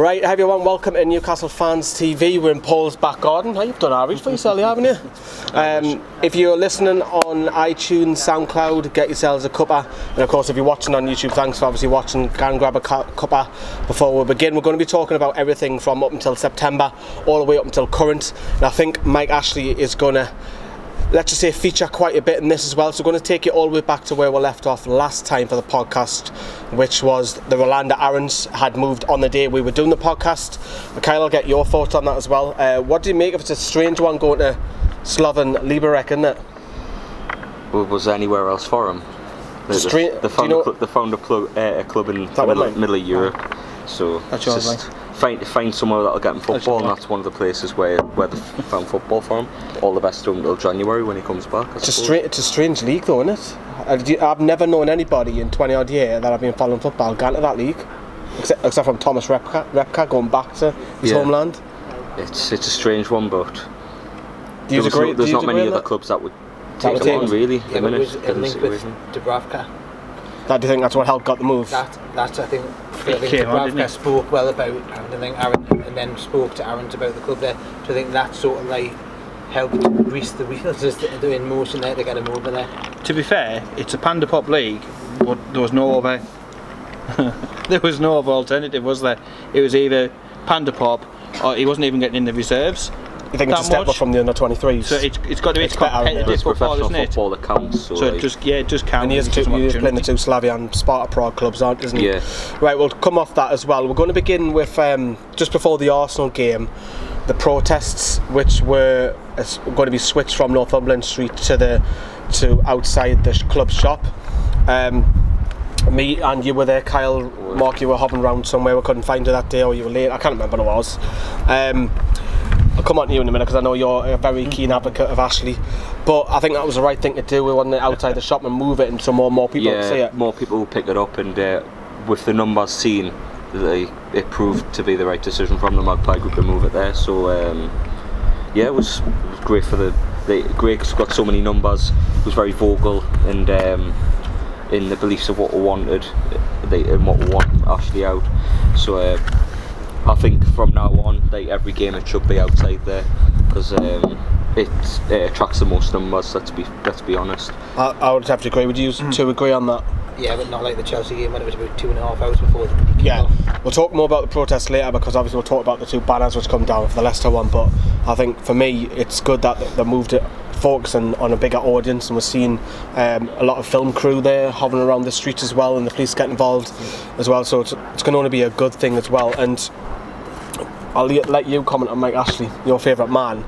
Right, everyone, welcome to Newcastle Fans TV. We're in Paul's back garden. You've done alright for yourself, haven't you? If you're listening on iTunes, SoundCloud, get yourselves a cuppa. And of course, if you're watching on YouTube, thanks for obviously watching. Go and grab a cuppa before we begin. We're going to be talking about everything from up until September, all the way up until current. And I think Mike Ashley is going to, let's just say, feature quite a bit in this as well. So we're going to take you all the way back to where we left off last time for the podcast, which was the Rolanda Arons had moved on the day we were doing the podcast. Kyle, I'll get your thoughts on that as well. What do you make of it? It's a strange one going to Slovan Liberec, isn't it? Well, was there anywhere else for him? They found a club in the middle of Europe. So that's just find somewhere that'll get him football, and that's one of the places where they found football for him. All the best to him until January when he comes back. It's a strange league though, isn't it? I've never known anybody in 20 odd years that I've been following football gone to that league, except from Thomas Repka going back to his homeland. It's a strange one, but there's not many other clubs that would take him on, really. Yeah, but it was a link with Dubravka. Do you think that's what helped got the move? That's I think Dubravka spoke well about Aaron, and then spoke to Aaron about the club there. So I think that sort of like helped grease the wheels in motion there to get him over there. To be fair, it's a Panda Pop league, but there was no other alternative, was there? It was either Panda Pop or he wasn't even getting in the reserves. You think it's a step up from the under-23s? So it's got to be competitive football, isn't it? Football that counts. So it just counts. And he's playing the two Slavia and Sparta Prague clubs, isn't he? Yeah. Right, we'll come off that as well. We're going to begin with, just before the Arsenal game, the protests which were going to be switched from Northumberland Street to outside the club shop. Me and you were there, Kyle. Mark, you were hovering around somewhere. We couldn't find you that day, or you were late. I can't remember what it was. I'll come on to you in a minute because I know you're a very keen advocate of Ashley, but I think that was the right thing to do. We wanted it outside the shop and move it, and so more people would see it. More people will pick it up, and with the numbers seen, it proved to be the right decision from the Magpie Group to move it there. So it was great for the Greg's got so many numbers. He was very vocal and in the beliefs of what we wanted, and what we want Ashley out. So I think from now on, every game it should be outside there because it attracts the most numbers. Let's be honest. I would have to agree with you to agree on that. Yeah, but not like the Chelsea game when it was about 2.5 hours before the game. Yeah, we'll talk more about the protests later because obviously we'll talk about the two banners which come down for the Leicester one. But I think for me, it's good that they moved it, focusing on a bigger audience, and we're seeing a lot of film crew there hovering around the streets as well, and the police get involved as well. So it's going to only be a good thing as well. And I'll let you comment on Mike Ashley, your favourite man.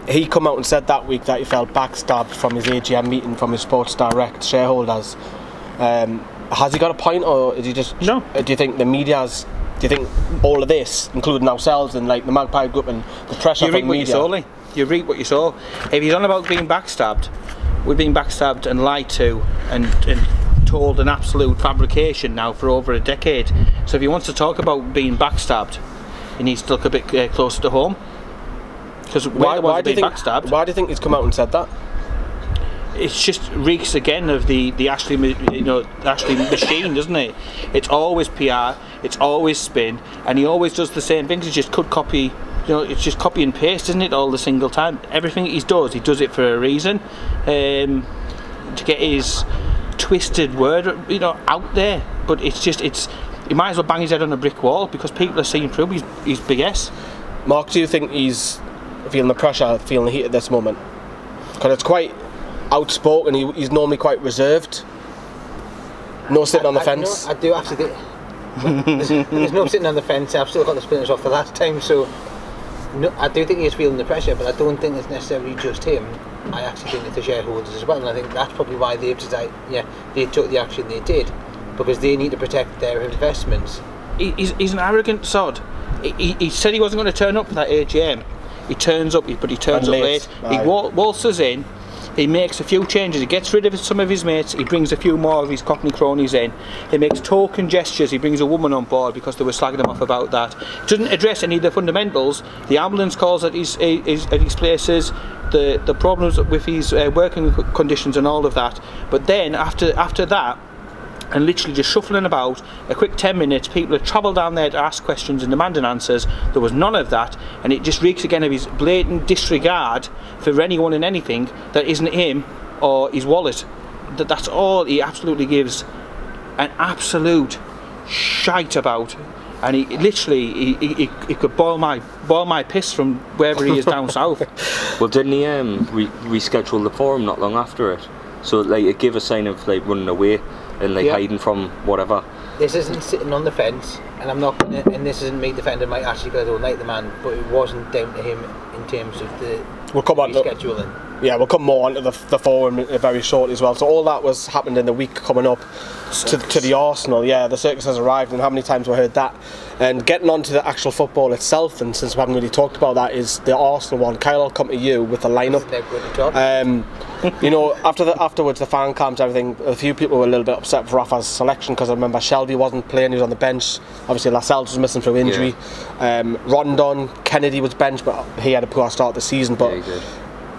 He come out and said that week that he felt backstabbed from his AGM meeting from his Sports Direct shareholders. Has he got a point, or is he just? No. Do you think the media's? Do you think all of this, including ourselves and like the Magpie Group and the pressure from the media? You reap what you sow. If he's on about being backstabbed, we've been backstabbed and lied to and told an absolute fabrication now for over a decade. So if he wants to talk about being backstabbed, he needs to look a bit closer to home. Because why do you think backstabbed? Why do you think he's come out and said that? It's just reeks again of the Ashley, Ashley machine, doesn't it? It's always PR, it's always spin, and he always does the same things. He just could copy, it's just copy and paste, isn't it? All the single time. Everything he does it for a reason, to get his twisted word, out there. But he might as well bang his head on a brick wall because people are seeing through his BS. Mark, do you think he's feeling the pressure, feeling the heat at this moment? Because it's quite outspoken. He's normally quite reserved. No sitting on the fence. I do actually think there's no sitting on the fence. I've still got the splinters off the last time, so no, I do think he's feeling the pressure, but I don't think it's necessarily just him. I actually think it's the shareholders as well, and I think that's probably why they took the action they did, because they need to protect their investments. He's an arrogant sod. He said he wasn't going to turn up for that AGM. He turns up, but he turns up late. He waltzes in. He makes a few changes, he gets rid of some of his mates, he brings a few more of his Cockney cronies in, he makes token gestures, he brings a woman on board because they were slagging him off about that. He doesn't address any of the fundamentals, the ambulance calls at his places, the problems with his working conditions and all of that. But then after that, and literally just shuffling about. A quick 10 minutes, people had travelled down there to ask questions and demanding answers. There was none of that, and it just reeks again of his blatant disregard for anyone and anything that isn't him or his wallet. That's all he absolutely gives an absolute shite about. And he literally he could boil my piss from wherever he is down south. Well, didn't he reschedule the forum not long after it? So like it gave a sign of like running away and like hiding from whatever. This isn't sitting on the fence, and I'm not gonna, and this isn't me defending Mike Ashley because I don't like the man, but it wasn't down to him in terms of the rescheduling. Yeah, we'll come more onto the forum very shortly as well. So all that was happened in the week coming up to the Arsenal. Yeah, the circus has arrived, and how many times we heard that. And getting on to the actual football itself, and since we haven't really talked about that, is the Arsenal one. Kyle, I'll come to you with the lineup. You know, afterwards, the fan camps, everything, a few people were a little bit upset with Rafa's selection, because I remember Shelby wasn't playing, he was on the bench. Obviously Lascelles was missing through injury. Rondon, Kennedy was benched, but he had a poor start of the season. But he did.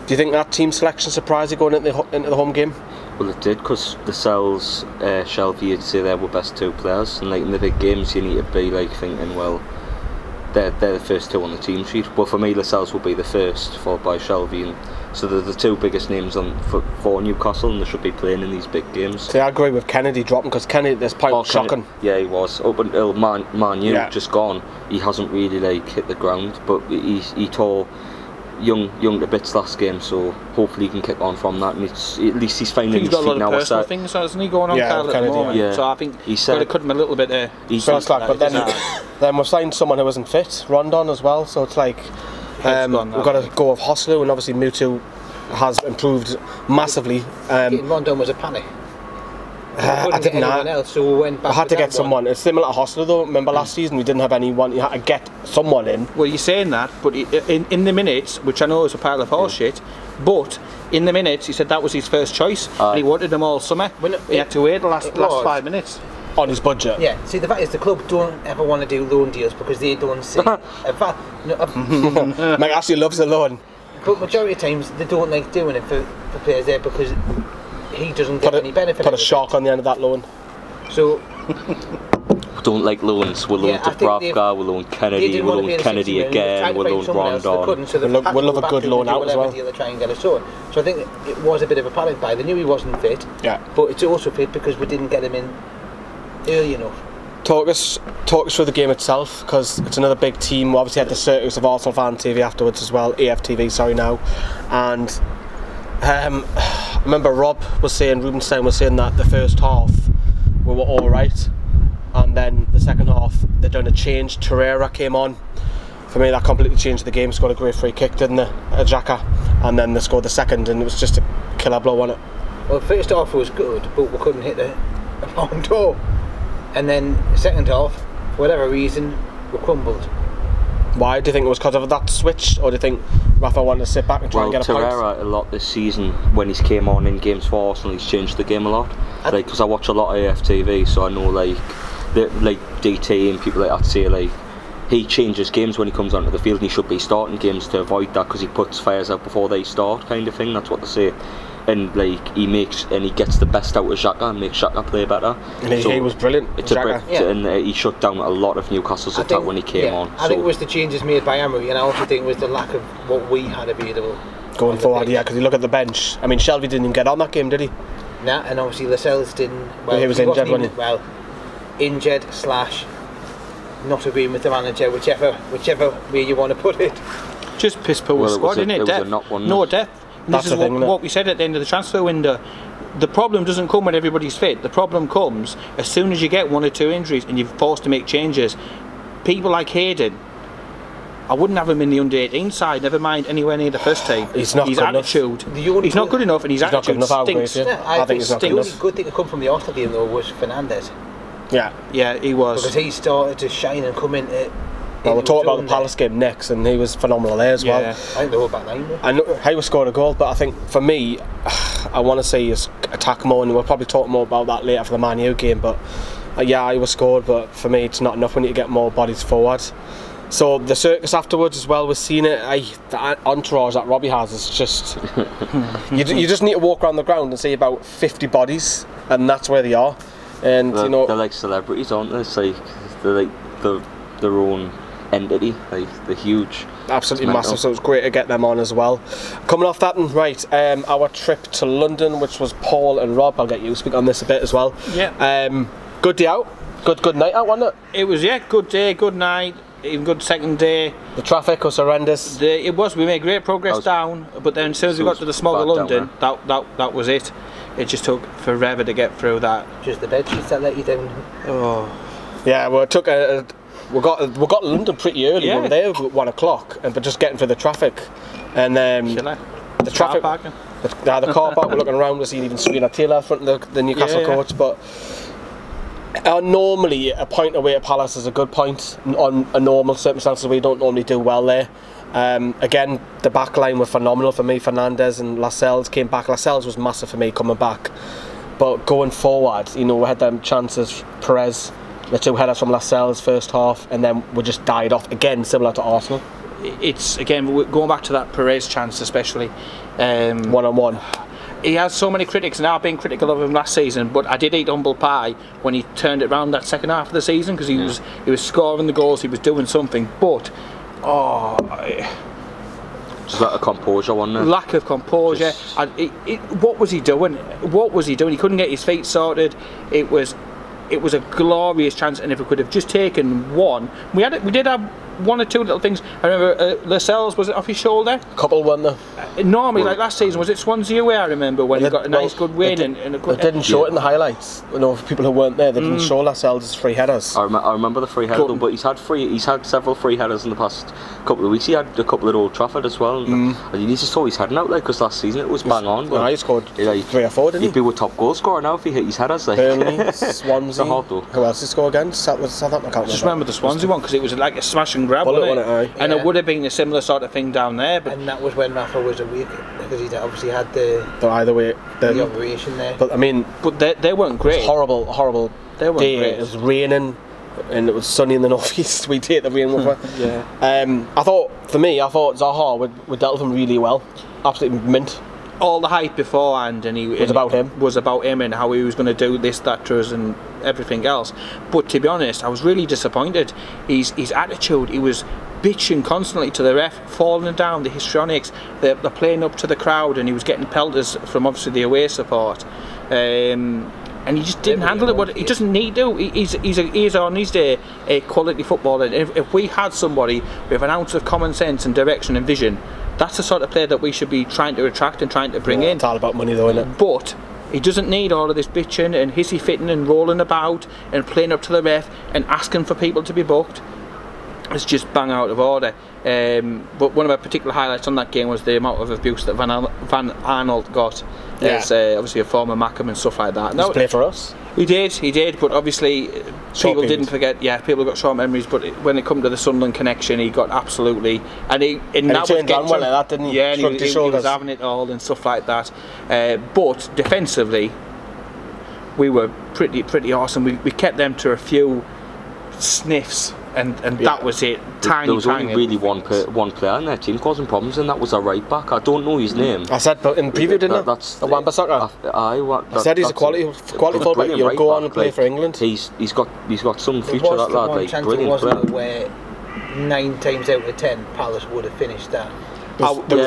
Do you think that team selection surprised you going into the home game? Well, it did, because Lascelles, Shelby, you'd say they were best two players, and like in the big games you need to be like thinking, well, they're the first two on the team sheet. Well, for me, Lascelles will be the first, followed by Shelby, and so they're the two biggest names for Newcastle, and they should be playing in these big games. See, I agree with Kennedy dropping, because Kennedy at this point was shocking. Yeah, he was. Up until Man U just gone, he hasn't really like hit the ground, but he tore young to bits last game, so hopefully he can kick on from that, and at least he's finding his feet now. He's got a lot of personal things, hasn't he, going on, Kyle, at the moment? Yeah. So I think he's got to cut him a little bit there. But then we've signed someone who isn't fit, Rondon as well, so it's like we've got to go with Hoslu, and obviously Mutu has improved massively. Rondon was a panic. I didn't know. So we went back. I had to get someone. It's similar to Hostler though. Remember last season we didn't have anyone. You had to get someone in. Well, you're saying that, but in the minutes, which I know is a pile of horseshit, but in the minutes he said that was his first choice, and he wanted them all summer. He had to wait the last 5 minutes. On his budget. Yeah. See, the fact is the club don't ever want to do loan deals because they don't see. Mike actually loves a loan. But majority of times they don't like doing it for players there because he doesn't get any benefit. Put a shark on the end of that loan. So we don't like loans. We'll loan Dubravka, we'll loan Kennedy, we'll loan Kennedy again, we'll loan Rondon. We'll love a good loan out as well. To try and get us so I think it was a bit of a panic buy. They knew he wasn't fit. Yeah. But it's also fit because we didn't get him in early enough. Talk us through the game itself, because it's another big team. We obviously had the circus of Arsenal Fan TV afterwards as well, AFTV, sorry now, and I remember Rubenstein was saying that the first half we were alright, and then the second half they'd done a change. Torreira came on. For me that completely changed the game. Scored a great free kick, didn't it, Xhaka, and then they scored the second, and it was just a killer blow, wasn't it? Well, the first half was good, but we couldn't hit the bottom door. And then second half, for whatever reason, we crumbled. Why? Do you think it was because of that switch, or do you think Rafa wanted to sit back and try and get a point? Torreira, a lot this season, when he's came on in games for Arsenal, he's changed the game a lot. Like, because I watch a lot of AFTV, so I know like DT and people like that say like he changes games when he comes onto the field, and he should be starting games to avoid that because he puts fires out before they start, kind of thing. That's what they say. And like he gets the best out of Xhaka and makes Xhaka play better. And he was brilliant. It's and he shut down a lot of Newcastle's attack when he came on. I think it was the changes made by Emery, and I also think it was the lack of what we had available going forward. Yeah, because you look at the bench. I mean, Shelby didn't even get on that game, did he? Nah, and obviously Lascelles didn't. Well, he was injured, wasn't he? Well, injured / not agreeing with the manager, whichever way you want to put it. Just piss poor squad, isn't it? No depth. This is what we said at the end of the transfer window. The problem doesn't come when everybody's fit. The problem comes as soon as you get 1 or 2 injuries and you're forced to make changes. People like Hayden, I wouldn't have him in the under-18 side, never mind anywhere near the first team. He's not good attitude. enough. He's not good enough, and his attitude stinks. I think he's not good enough. The only good thing to come from the Arsenal game though was Fernandes. Yeah, he was. Because he started to shine and come into. Well, we'll talk about the Palace game next, and he was phenomenal there as well. I think the whole back line. I know Hayward scored a goal, but I think for me, I want to see his attack more, and we'll probably talk more about that later for the Man U game. But Hayward scored, but for me, it's not enough. We need to get more bodies forward. So the circus afterwards as well, we've seen it. The entourage that Robbie has is just you just need to walk around the ground and see about 50 bodies, and that's where they are. and they're, you know they're like celebrities, aren't they? It's like they're like their own entity. Like they're huge. Absolutely massive, so it's great to get them on as well. Coming off that, and right, our trip to London, which was Paul and Rob. I'll get you to speak on this a bit as well. Yeah. Good day out. Good night out, wasn't it? It was, yeah, good day, good night, even good second day. The traffic was horrendous. It was. We made great progress down, but then as soon as we got to the smog of London, that was it. It just took forever to get through that. Just the bed sheets that let you down. Oh. Yeah, well, it took we got London pretty early. Yeah. We were there at 1 o'clock, but just getting through the traffic, and the traffic. parking. The car park. We're looking around. We're seeing even Serena Taylor front of the Newcastle coach, but. Normally, a point away at Palace is a good point on a normal circumstances. We don't normally do well there. Again, the back line were phenomenal for me. Fernandez and Lascelles came back. Lascelles was massive for me coming back. But going forward, you know, we had them chances. Perez, the two headers from Lascelles first half, and then we just died off again, similar to Arsenal. It's again going back to that Perez chance, especially one-on-one. He has so many critics, and I've been critical of him last season, but I did eat humble pie when he turned it around that second half of the season, because he was scoring the goals, he was doing something, but just lack of composure, wasn't it? Lack of composure. What was he doing? What was he doing? He couldn't get his feet sorted. It was a glorious chance, and if we could have just taken one, we did have one or two little things. I remember Lascelles, was it off his shoulder? Couple won though. Normally, like last season, was it Swansea away? I remember when he got a nice good win. They didn't show it in the highlights. You know, for people who weren't there, they didn't show Lascelles' free headers. I remember the free header though, but he's had several free headers in the past couple of weeks. He had a couple at Old Trafford as well. And he just saw his heading out like, because last season it was bang on. He scored 3 or 4, didn't he? He'd be a top goal scorer now if he hit his headers. Like. Burnley, Swansea. Who else did he score against? Southampton. I just remember the Swansea one, because it was like a smash and grab, wasn't it? And it would have been a similar sort of thing down there. But and that was when Rafa was awake, because he'd obviously had the operation there. But I mean, they weren't great. It was horrible They weren't day. great. It was raining, and it was sunny in the northeast. We take the rain with it. Yeah. I thought Zaha would dealt with him really well. Absolutely mint. All the hype beforehand, and Was about him and how he was going to do this, that to us, and everything else. But to be honest, I was really disappointed. His attitude, he was bitching constantly to the ref, falling down the histrionics. They're playing up to the crowd, and he was getting pelters from obviously the away support. And he just didn't handle it. He doesn't need to. He's on his day a quality footballer. And if we had somebody with an ounce of common sense and direction and vision, that's the sort of player that we should be trying to attract and trying to bring in. It's all about money though, isn't it? But he doesn't need all of this bitching and hissy fitting and rolling about and playing up to the ref and asking for people to be booked. It's just bang out of order. But one of my particular highlights on that game was the amount of abuse that Van Arnold got. As obviously a former Mackham and stuff like that. Did he play for us? He did, but obviously people didn't forget. Yeah, people got short memories, but when it come to the Sunderland connection, he got absolutely and he turned on well like that, didn't he? Yeah, and he was having it all and stuff like that. But defensively, we were pretty awesome. We kept them to a few sniffs. And that was it. There was only really one player in their team causing problems, and that was a right back. I don't know his name. I said in the preview, didn't I? That's Wan-Bissaka. I said he's a quality fullback. You'll go on and play for England. He's got some future. That lad, like brilliant player. Where 9 times out of 10 Palace would have finished that. There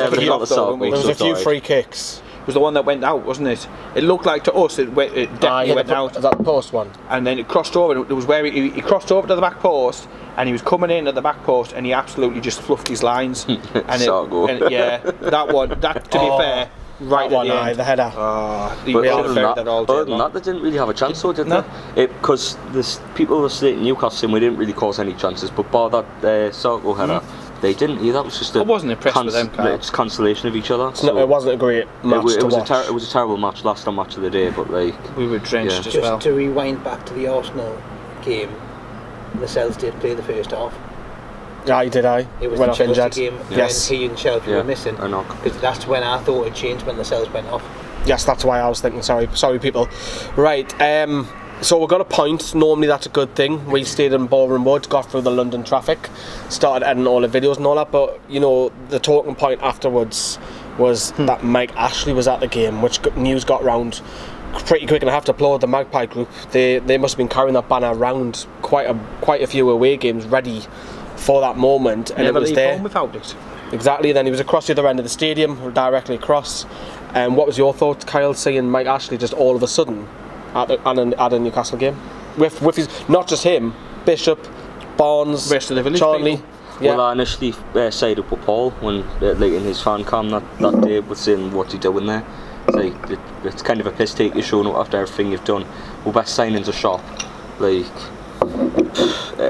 was a few free kicks. It was the one that went out, wasn't it? It looked like to us it definitely went out. That post one. And then it crossed over. It was where he crossed over to the back post, and he was coming in at the back post, and he absolutely just fluffed his lines. And that one. That, to be fair, right at the end. The header. But other than that, they didn't really have a chance, though, did they? Because people were saying Newcastle saying we didn't really cause any chances, but bar that Sarko header. They didn't. That was just I wasn't impressed with them. It's cancellation of each other. So it wasn't a great match to watch. It was a terrible match, last match of the day, but like we were drenched as well. Just to rewind back to the Arsenal game, Lascelles did play the first half. Aye, did I? It was went the Chelsea off game when he and Shelby were missing. I know. Because that's when I thought it changed, when Lascelles went off. Yes, that's why I was thinking. Sorry, people. Right. So we got a point. Normally that's a good thing. We stayed in Ballroom Wood, got through the London traffic, started editing all the videos and all that. But you know, the talking point afterwards was that Mike Ashley was at the game, which news got round pretty quick, and I have to applaud the Magpie group. They must have been carrying that banner around quite a few away games, ready for that moment, and Never it was leave there. home without it. Exactly. Then he was across the other end of the stadium, directly across. And what was your thoughts, Kyle, seeing Mike Ashley just all of a sudden at a Newcastle game with his, not just him, Bishop, Barnes, rest of the village Charlie. people. Yeah. Well, I initially sided with Paul when, like, in his fan cam that day, was saying, what's he doing there? It's like, it's kind of a piss take you're showing up after everything you've done. Well, best signing's a shop. Like,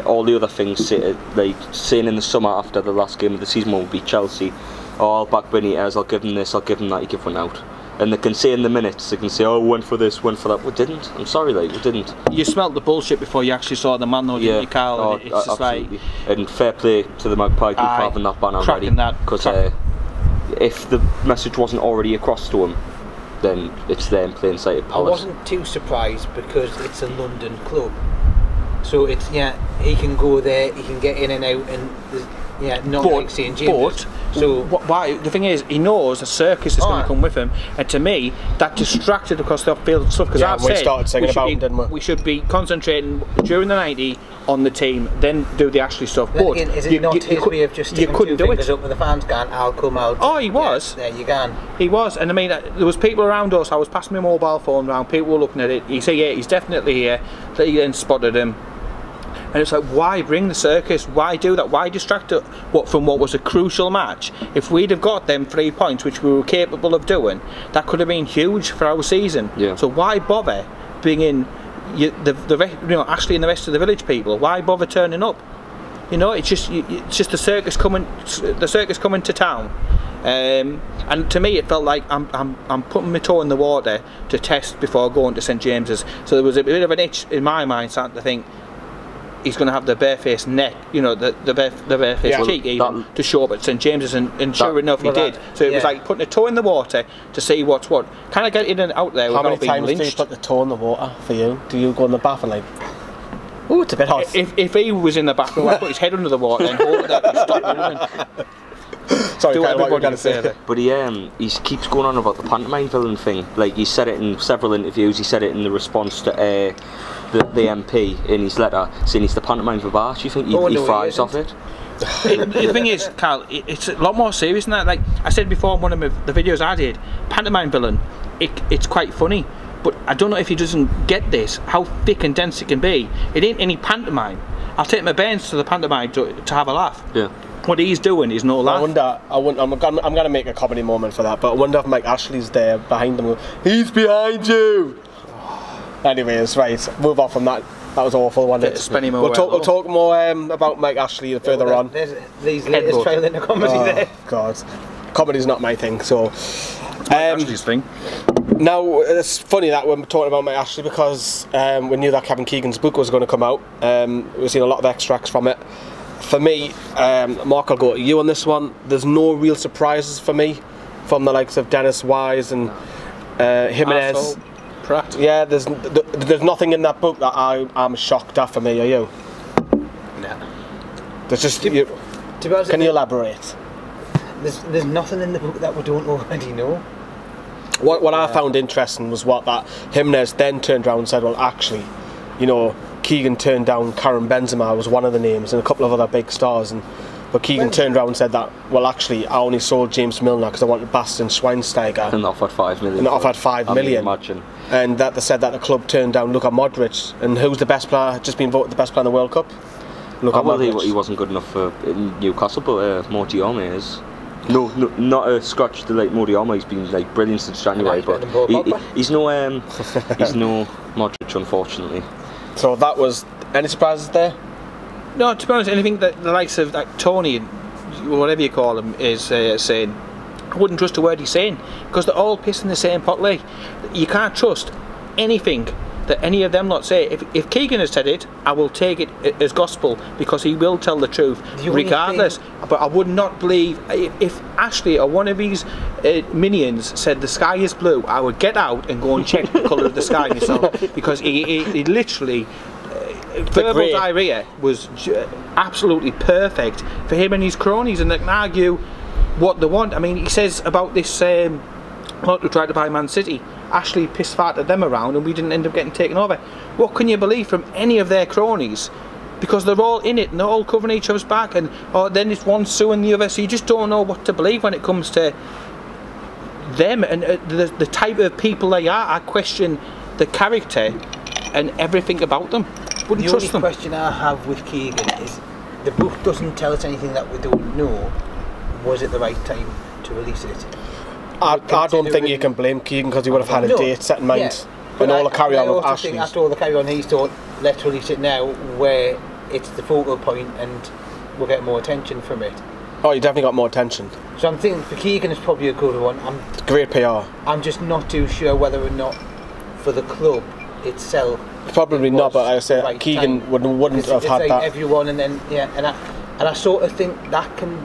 all the other things, like saying in the summer after the last game of the season when we beat Chelsea, oh, I'll back Benitez, I'll give him this, I'll give him that, you give one out. And they can say in the minutes, they can say, oh, one for this, one for that. We didn't. I'm sorry, like, we didn't. You smelt the bullshit before you actually saw the man, though, didn't you, Carl? Oh, And it's just absolutely. like... And fair play to the Magpie group for having that banner ready. Because if the message wasn't already across to him, then it's there in plain sight of Palace. I wasn't too surprised because it's a London club. So it's, he can go there, he can get in and out, and not like St James's. So why? The thing is, he knows a circus is going to come with him, and to me, that distracted across the off-field stuff. Because I've said started singing about him, didn't we? We should be concentrating during the 90 on the team, then do the Ashley stuff. Then But again, is it not his way of just sticking two fingers up with the fans going, I'll come out? Oh, he was. There you go. He was, and I mean, there was people around us. I was passing my mobile phone around. People were looking at it. He said, "Yeah, he's definitely here." They then spotted him. And it's like, why bring the circus? Why do that? Why distract it from what was a crucial match? If we'd have got them 3 points, which we were capable of doing, that could have been huge for our season. Yeah. So why bother bringing Ashley and the rest of the village people? Why bother turning up? You know, it's just the circus coming to town. And to me, it felt like I'm putting my toe in the water to test before going to St James's. So there was a bit of an itch in my mind, starting to think, he's going to have the barefaced neck, you know, the barefaced cheek even, to show up at St James's, and sure enough he did. So it was like putting a toe in the water to see what's what. Can I get in and out there without being lynched? How many times do you put the toe in the water for you? Do you go in the bath and like, oh, it's a bit hot? If he was in the bathroom, I'd put his head under the water and hold it there to stop moving. Sorry, Kyle, what you going to say there? But he keeps going on about the pantomime villain thing. Like, he said it in several interviews. He said it in the response to the MP in his letter, saying he's the pantomime of art. Do you think he thrives off it? The thing is, Carl, it's a lot more serious than that. Like I said before in one of the videos I did, pantomime villain, it's quite funny. But I don't know if he doesn't get this, how thick and dense it can be. It ain't any pantomime. I'll take my bairns to the pantomime to have a laugh. Yeah. What he's doing is no laugh. I'm going to make a comedy moment for that, but I wonder if Mike Ashley's there behind them. He's behind you! Anyways, right, move on from that. That was awful, wasn't it? We'll talk more about Mike Ashley further on. There's these latest trail into comedy there. God. Comedy's not my thing, so... Ashley's thing. Now, it's funny that we're talking about Mike Ashley because we knew that Kevin Keegan's book was going to come out. We've seen a lot of extracts from it. For me, Mark, I'll go to you on this one. There's no real surprises for me from the likes of Dennis Wise and Jimenez. Pratt. Yeah, there's nothing in that book that I'm shocked at. For me, are you? No. There's just can you elaborate? There's nothing in the book that we don't already know. What I found interesting was what that Jimenez then turned around and said, well, actually, you know, Keegan turned down Karim Benzema was one of the names and a couple of other big stars, but Keegan turned around and said that, well, actually, I only sold James Milner because I wanted Bastian Schweinsteiger. And offered 5 million. And offered 5 million. Imagine. And that they said that the club turned down Luka Modric. And who's the best player? Just been voted the best player in the World Cup. Luka Modric. He wasn't good enough for Newcastle, but Mordiome is. No, not a scotch to like Mordiome. He's been like brilliant since January, but he's no Modric, unfortunately. So that was any surprises there? No, to be honest, anything that the likes of like Tony, whatever you call him, is saying, I wouldn't trust a word he's saying because they're all pissing the same pot. Like, you can't trust anything that any of them lot say. If Keegan has said it, I will take it as gospel because he will tell the truth regardless. But I would not believe if Ashley or one of these minions said the sky is blue, I would get out and go and check the colour of the sky myself because he literally verbal diarrhea was absolutely perfect for him and his cronies, and they can argue what they want. I mean, he says about this lot who tried to buy Man City, Ashley piss-farted them around and we didn't end up getting taken over. What can you believe from any of their cronies? Because they're all in it and they're all covering each other's back, and then it's one suing the other, so you just don't know what to believe when it comes to them and the type of people they are. I question the character and everything about them. Wouldn't trust them. The only question I have with Keegan is the book doesn't tell us anything that we don't know. Was it the right time to release it? I don't think you can blame Keegan because he would have had a date set in mind. And all the carry on with Ashley. After all the carry on, he's thought, let's release it now where it's the focal point and we'll get more attention from it. Oh, you definitely got more attention. So I'm thinking for Keegan it's probably a good one. Great PR. I'm just not too sure whether or not for the club itself. Probably not, but like I say right Keegan time. wouldn't have had like that. Everyone, and then and I sort of think that can.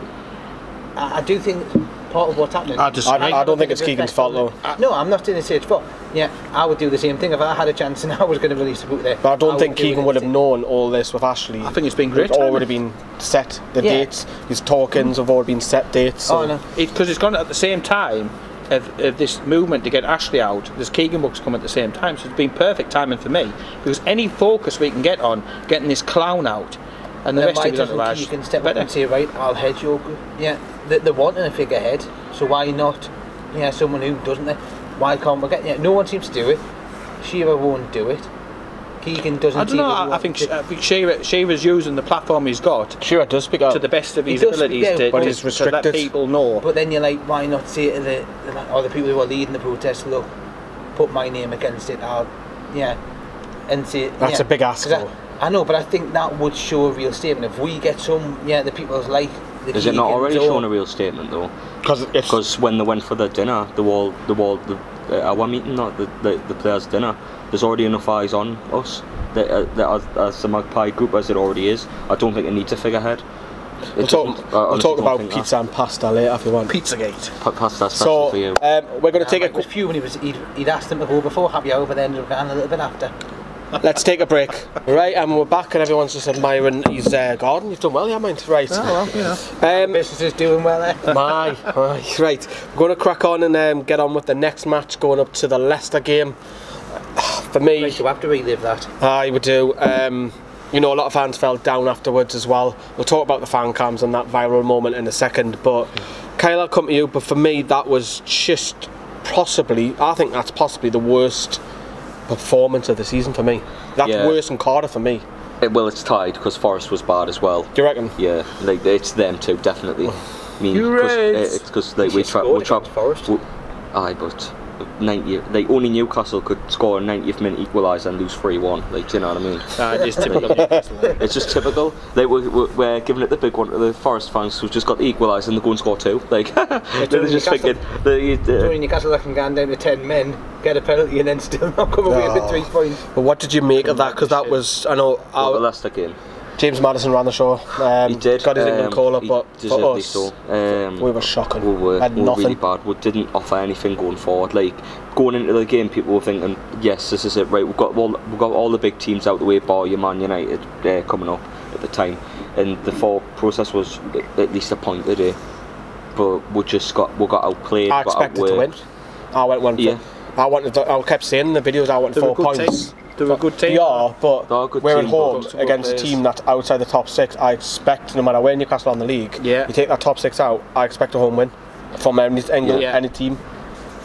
I do think part of what's happening. I don't think it's Keegan's fault though. No, I'm not saying it's his fault. Yeah, I would do the same thing if I had a chance and I was going to release a book there. But I don't think Keegan would have known all this with Ashley. I think it's been great. It's already been set. The dates, his talkings have already been set dates. So. Oh no, because it's gone at the same time of this movement to get Ashley out. There's Keegan books come at the same time, so it's been perfect timing for me because any focus we can get on getting this clown out. And the rest of it on you can step up and say, right, I'll head your group. Yeah, they're wanting a figurehead, so why not? Yeah, someone who doesn't. Why can't we get? Yeah, no one seems to do it. Shira won't do it. Keegan doesn't. I don't know. I think Shira's using the platform he's got. Shira does speak out to the best of his abilities, but he's restricted. To let people know. But then you're like, why not say to the people who are leading the protest, look, put my name against it. And say that's a big ask. I know, but I think that would show a real statement. If we get some, the people's like. Is it not already showing a real statement though? Because when they went for the dinner, our meeting, not the players' dinner, there's already enough eyes on us. As the Magpie group as it already is, I don't think it needs a figurehead. We'll talk about pizza and pasta later if you want. Pizzagate. Pasta special for you. We're going to take a quick few when he'd asked them to go before happy hour, but then ended up going a little bit after. Let's take a break. Right, and we're back and everyone's just admiring his garden. You've done well, yeah, mind. Right. Oh, well, business is doing well there. Right. We're going to crack on and get on with the next match going up to the Leicester game. For me... Right, you have to relive that. I would do. A lot of fans fell down afterwards as well. We'll talk about the fan cams and that viral moment in a second, but Kyle, I'll come to you, but for me that was just I think that's possibly the worst performance of the season for me. That's worse than Cardiff for me. Well, it's tied because Forest was bad as well. Do you reckon? Yeah, it's them too, definitely. I mean, it's because we trapped Forest. Aye, but 90. Only Newcastle could score a 90th minute equaliser and lose 3-1. Do you know what I mean? It is typical. It's just typical. We're giving it the big one to the Forest fans who've just got the equaliser and they go and score 2. They're just thinking. Only Newcastle that can go down to 10 men, get a penalty, and then still not come away with 3 points. But what did you make of that? Because that was, I know, the Leicester game. James Maddison ran the show. He did. Got his England caller, but for us, so. We were shocking. We were really bad. We didn't offer anything going forward. Going into the game, people were thinking, "Yes, this is it. Right, we've got all the big teams out the way, bar your Man United coming up at the time." And the thought process was at least a point a day, but we got outplayed. I expected to win. I went one. Yeah. I kept saying in the videos I wanted 4 points. They were a good team. Yeah, but we're at home against a team that's outside the top 6. I expect, no matter where Newcastle on the league, you take that top 6 out, I expect a home win from any team.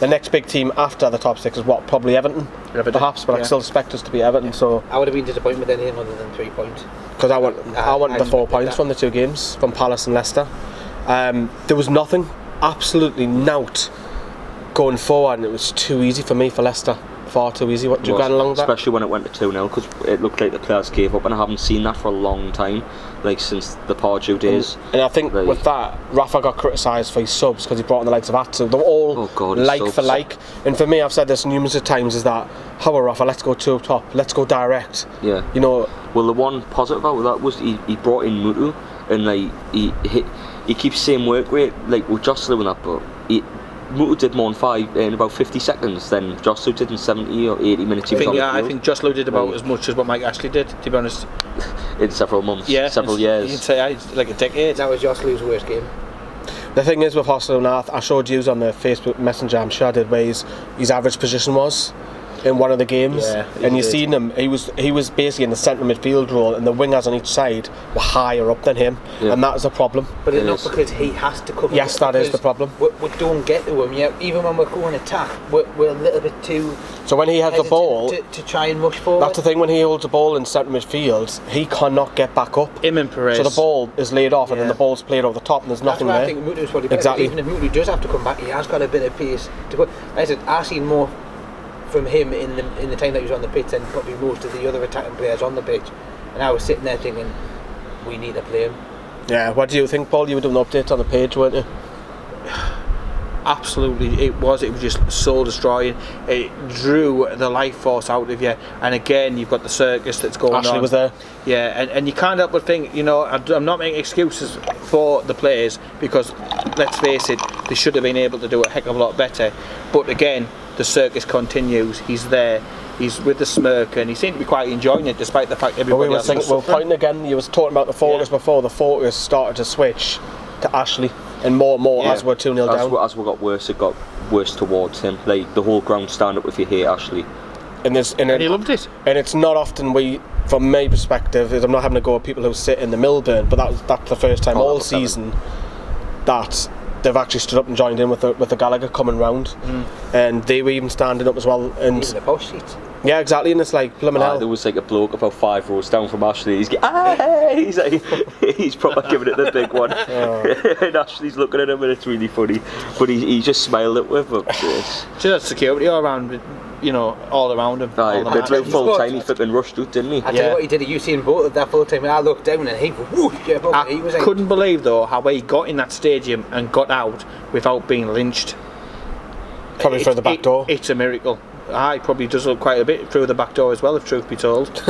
The next big team after the top 6 is probably Everton. Perhaps, but I still expect us to be Everton. So I would have been disappointed with anything other than 3 points. Because I wanted the 4 points from the 2 games, from Palace and Leicester. There was nothing, absolutely nought going forward, and it was too easy for me for Leicester. Far too easy. What do you go along that? Especially when it went to 2-0, because it looked like the players gave up, and I haven't seen that for a long time, since the Pardew days. And I think with that, Rafa got criticised for his subs because he brought in the likes of Atsu. They're all for like. And for me, I've said this numerous times, is that, how are Rafa? Let's go 2 up top. Let's go direct. Yeah. Well, the one positive about that was he brought in Mutu, and he keeps same work rate with Joselu and that, but Mutu did more in about 50 seconds than Joselu did in 70 or 80 minutes. I think Joselu did about as much as what Mike Ashley did, to be honest. In several months, several years. You can say it's like a decade. That was Joslu's worst game. The thing is with Hostel and I showed you on the Facebook Messenger, I'm sure I did, where his average position was in one of the games, and you seen him. He was basically in the centre midfield role, and the wingers on each side were higher up than him, and that is a problem. But it's not because he has to cover. Yes, that is the problem. We don't get to him. Yeah, even when we're going attack, we're a little bit too. So when he has the ball, to try and rush forward. that's the thing. When he holds the ball in centre midfield, he cannot get back up. Him and Perez. So the ball is laid off, and then the ball's played over the top, and there's nothing there. I think Mutu's probably better. Exactly. Even if Mutu does have to come back, he has got a bit of pace to go. I said I've seen more from him in the time that he was on the pitch than probably most of the other attacking players on the pitch, and I was sitting there thinking we need to play him. Yeah, what do you think, Paul? You were doing updates on the page, weren't you? Absolutely, it was just soul destroying. It drew the life force out of you, and again you've got the circus that's going on. Ashley was there. Yeah, and you can't help but think, you know, I'm not making excuses for the players, because let's face it, they should have been able to do a heck of a lot better, but again the circus continues. He's there, he's with the smirk, and he seemed to be quite enjoying it, despite the fact everybody else was suffering. Pointing again, you was talking about the focus before. The focus started to switch to Ashley, and more as we're 2-0 down. As we got worse, it got worse towards him. Like the whole ground stand up if you hate Ashley. And he loved it. And it's not often from my perspective, I'm not having to go with people who sit in the Milburn, but that's the first time all season that they've actually stood up and joined in with the Gallagher coming round, and they were even standing up as well. And even the post seats. Yeah, exactly, and it's like blooming hell. There was like a bloke about 5 rows down from Ashley. He's he's probably giving it the big one, and Ashley's looking at him, and it's really funny. But he just smiled at with him. Just had security all around, you know, all around him. But full time he flipping rushed out, didn't he? I tell you what, he did a Usain Bolt at that full time, and I looked down and he was like, couldn't believe though how he got in that stadium and got out without being lynched. Probably through the back door. It's a miracle. He probably does look quite a bit through the back door as well, if truth be told.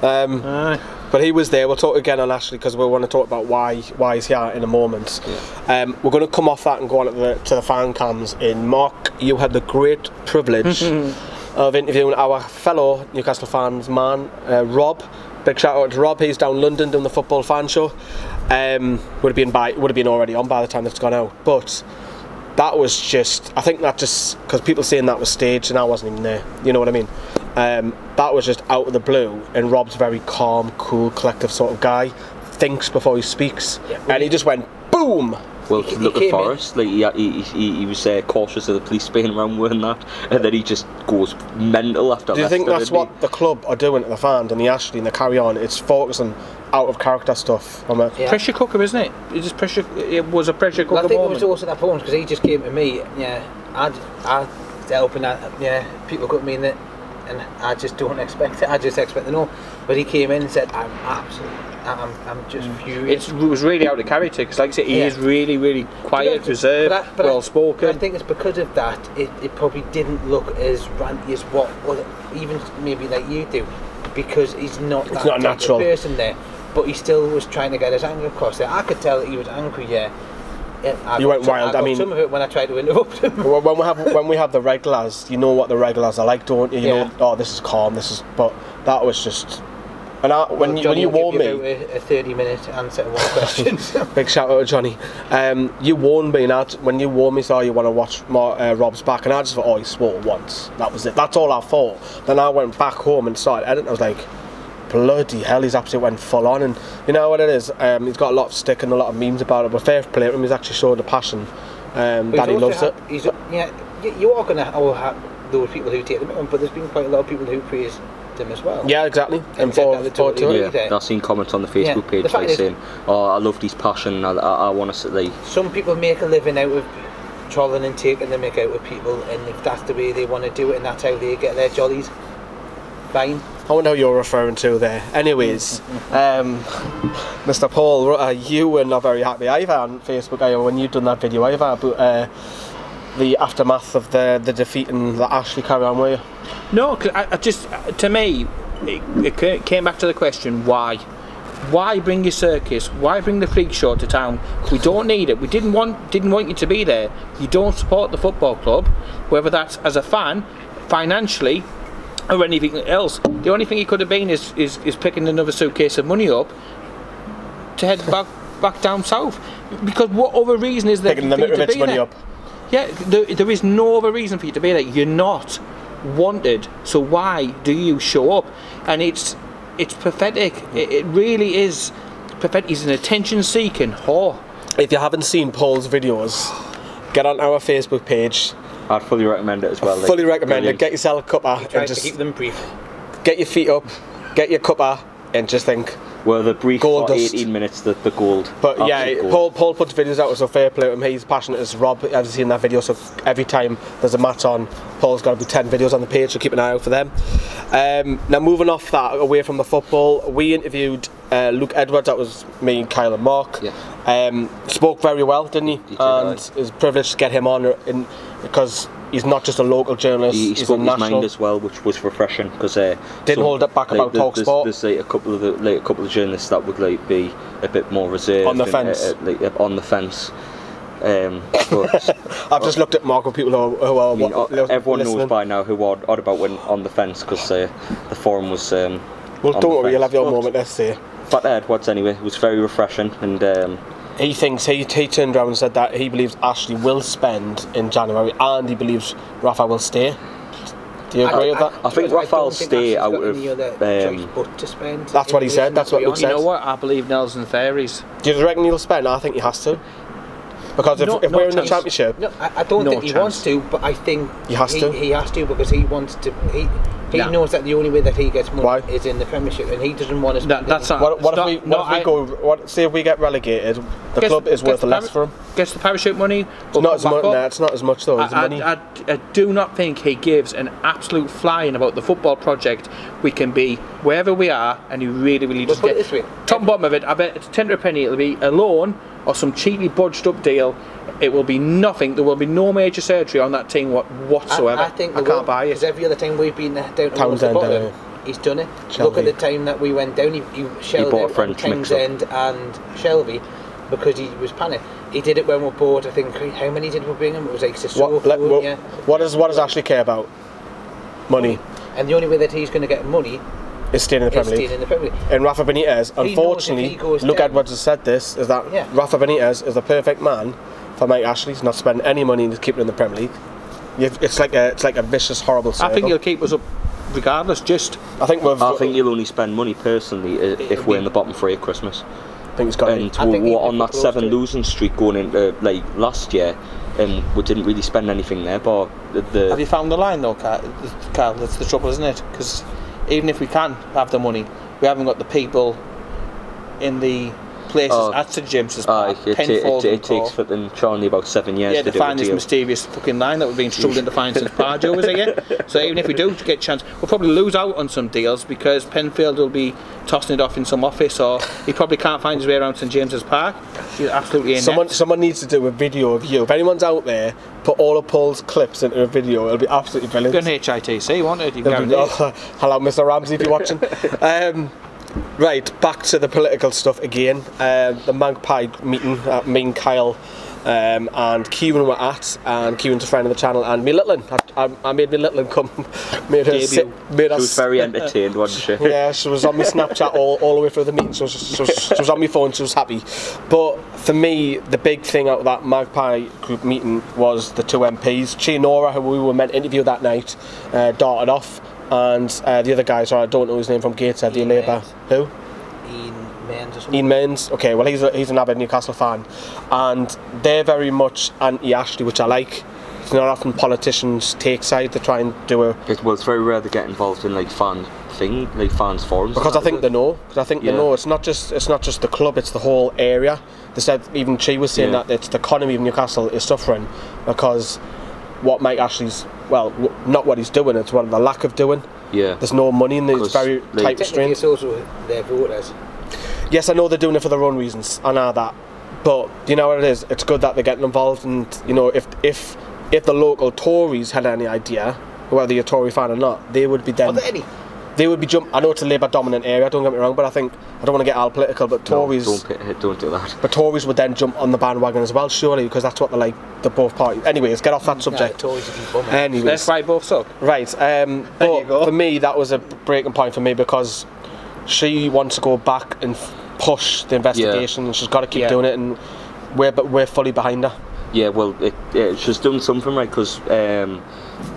But he was there. We'll talk again on Ashley, because we want to talk about why he's here in a moment. We're going to come off that and go on to the fan cams. Mark, you had the great privilege of interviewing our fellow Newcastle fans man, Rob. Big shout out to Rob. He's down London doing the football fan show. Would have been already on by the time it's gone out, but that was just, I think that just, because people saying that was staged and I wasn't even there, you know what I mean? That was just out of the blue, and Rob's very calm, cool, collective sort of guy, thinks before he speaks, and he just went boom. Well, look at Forrest, like he was cautious of the police being around wearing that, and then he just goes mental after that. Do you think that's what the club are doing to the fans and the Ashley and the carry on? It's focusing out of character stuff. Pressure cooker, isn't it? It was a pressure cooker. Well, I think moment. it was also that point, because he just came to me. I helping that. People got me in it, and I just don't expect it. I just expect to know. But he came in and said, I'm just furious. It was really out of character, because like I said, he is really, really quiet, reserved, well spoken. I think it's because of that, it probably didn't look as ranty as what even maybe like you do, because he's not that not natural person there, but he still was trying to get his anger across there. I could tell that he was angry, You went wild. I mean, some of it when I tried to interrupt him. when we have the regulars, you know what the regulars are like, don't you? You know, oh, this is calm. But that was just. And when you warned me, a 30-minute answer to one question. Big shout out to Johnny. You warned me, and when you warned me, so you want to watch more, Rob's back, and I just thought, oh, he swore once. That was it. That's all I thought. Then I went back home and started editing. I was like, bloody hell, he's absolutely went full on, and you know what it is. He's got a lot of stick and a lot of memes about it, but fair play to him. He's actually showed the passion that he loves it. You are going to have those people who take them, but there's been quite a lot of people who praise them as well. Yeah, exactly. And I've seen comments on the Facebook page like saying, "Oh, I love his passion. I want to sit like." Some people make a living out of trolling and taking the mick out of people, and if that's the way they want to do it, and that's how they get their jollies, fine. I wonder who you're referring to there. Anyways, Mr. Paul, you were not very happy either on Facebook when you'd done that video either about the aftermath of the defeat and the Ashley carry on, were you? No, cause I just, to me, it came back to the question, why? Why bring your circus? Why bring the freak show to town? We don't need it. We didn't want you to be there. You don't support the football club, whether that's as a fan, financially, or anything else. The only thing he could have been is picking another suitcase of money up to head back back down south. Because what other reason is there Picking the Mitrovic money up. Yeah, there is no other reason for you to be there. You're not wanted, so why do you show up? And it's pathetic. It really is pathetic. He's an attention-seeking whore. If you haven't seen Paul's videos, get on our Facebook page. I'd fully recommend it as well. Fully recommend it. Get yourself a cuppa and just keep them brief. Get your feet up, get your cuppa, and just think. Well, the brief gold for dust. 18 minutes, the gold. But yeah, gold. Paul puts videos out, so fair play to him. He's passionate as Rob. I've seen that video, so every time there's a match on, Paul's got to be 10 videos on the page, so keep an eye out for them. Now moving off that, away from the football, we interviewed Luke Edwards. That was me, Kyle and Mark. Yeah. Spoke very well, didn't he? Did, and it was a privilege to get him on because he's not just a local journalist, he he's spoke a his national. mind as well, which was refreshing because didn't hold it back about talk sport. There's like a couple of journalists that would like be a bit more reserved on the fence. On the fence. But I've just looked at Mark with people who are. I mean, everyone listening. knows by now who odd about when on the fence because the forum was. Well, don't worry, you'll have your moment. Let's see. But Edwards anyway, it was very refreshing and. He thinks he turned around and said that he believes Ashley will spend in January and he believes Rafa will stay. Do you agree with that? I think Rafa will stay out of. But to spend. That's what he said. That's what Luke said. You know what? I believe Nelson Fairies. Do you reckon he'll spend? I think he has to. Because if we're in the championship, no, I don't think he wants to, but I think he has to. He has to because he wants to. He knows that the only way that he gets money is in the Premiership, and he doesn't want to. That's not. Say if we get relegated, the club is worth less for him. Gets the parachute money. It's not as much. No, it's not as much though. I do not think he gives an absolute flying about the football project. We can be wherever we are, and he really just put it this way. Top and bottom of it, I bet it's 10 to a penny. It'll be a loan or some cheaply budged up deal. It will be nothing. There will be no major surgery on that team whatsoever. I think I can't buy it. Because every other time we've been down towards the bottom, he's done it. Shelby. Look at the time that we went down. He shelled bought a out French Townsend and Shelby because he was panicked. He did it when we bought. I think how many did we bring him? It was like Sissoko. What does Ashley care about? Money. And the only way that he's going to get money is staying in the Premier League. And Rafa Benitez, unfortunately, Luke Edwards has said this, is that Rafa Benitez is the perfect man for Mike Ashley. He's not spending any money and keeping in the Premier League. It's like a vicious, horrible circle. I think he'll keep us up regardless. I think he'll only spend money personally if we're in the bottom three at Christmas. I think he's got and we're on that 7 losing streak going into like last year, and we didn't really spend anything there. But have you found the line though, Carl? That's the trouble, isn't it? Because even if we can have the money, we haven't got the people in the places at St James's Park. It takes for them Charlie about 7 years to find this mysterious fucking line that we've been struggling to find since Pardew was again. So even if we do get a chance, we'll probably lose out on some deals because Penfield will be tossing it off in some office, or he probably can't find his way around St James's Park. He's absolutely inept. Someone needs to do a video of you. If anyone's out there, put all of Paul's clips into a video. It'll be absolutely brilliant. Good HITC, won't it? Hello, Mr. Ramsey, if you're watching. Right, back to the political stuff again. The Magpie meeting that me and Kyle and Kieran were at, and Kieran's a friend of the channel, and me little one. I made me little one come. She was very entertained, wasn't she? Yeah, she was on my Snapchat all the way through the meeting. She was on my phone. She was happy. But for me, the big thing out of that Magpie group meeting was the 2 MPs. Chianora, who we were meant to interview that night, darted off. And the other guys, I don't know his name from Gateshead, the Labour. Who? Ian Mains. Okay, well he's an avid Newcastle fan, and they're very much anti-Ashley, which I like. It's not often politicians take side to try and do a. Well, it's very rare to get involved in like fans forums. Because I think they know. They know it's not just the club, it's the whole area. They said even Chi was saying that it's the economy of Newcastle is suffering because what Mike Ashley's. Well, not what he's doing, it's what the lack of doing. Yeah. There's no money in there, it's very tight restrained. It's also their voters. Yes, I know they're doing it for their own reasons, I know that. But you know what it is, it's good that they're getting involved, and you know, if the local Tories had any idea, whether you're a Tory fan or not, they would be then. Are there any? They would be I know it's a Labour dominant area, don't get me wrong, but I think I don't want to get all political, but Tories don't do that. But Tories would then jump on the bandwagon as well, surely, because that's what they're both parties. Anyways, get off that subject. Anyways, that's why both suck. Right, but for me that was a breaking point for me because she wants to go back and push the investigation. And she's got to keep doing it, and we're fully behind her. Yeah, well, she's done something right, because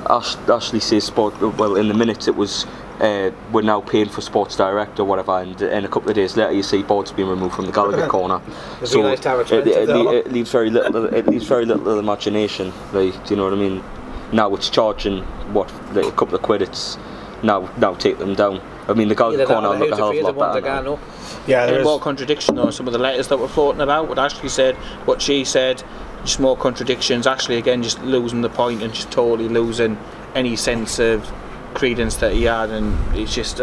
Ashley says well, in the minutes it was we're now paying for Sports Direct or whatever, and a couple of days later you see boards being removed from the Gallagher corner. So it leaves very little. It leaves very little imagination. Like, do you know what I mean? Now it's charging like a couple of quid. It's now take them down. I mean, the Gallagher corner look a hell of a lot better now. Yeah, there's more contradiction though in some of the letters that were floating about. What Ashley said, what she said, just more contradictions. Ashley again just losing the point and just totally losing any sense of credence that he had, and it's just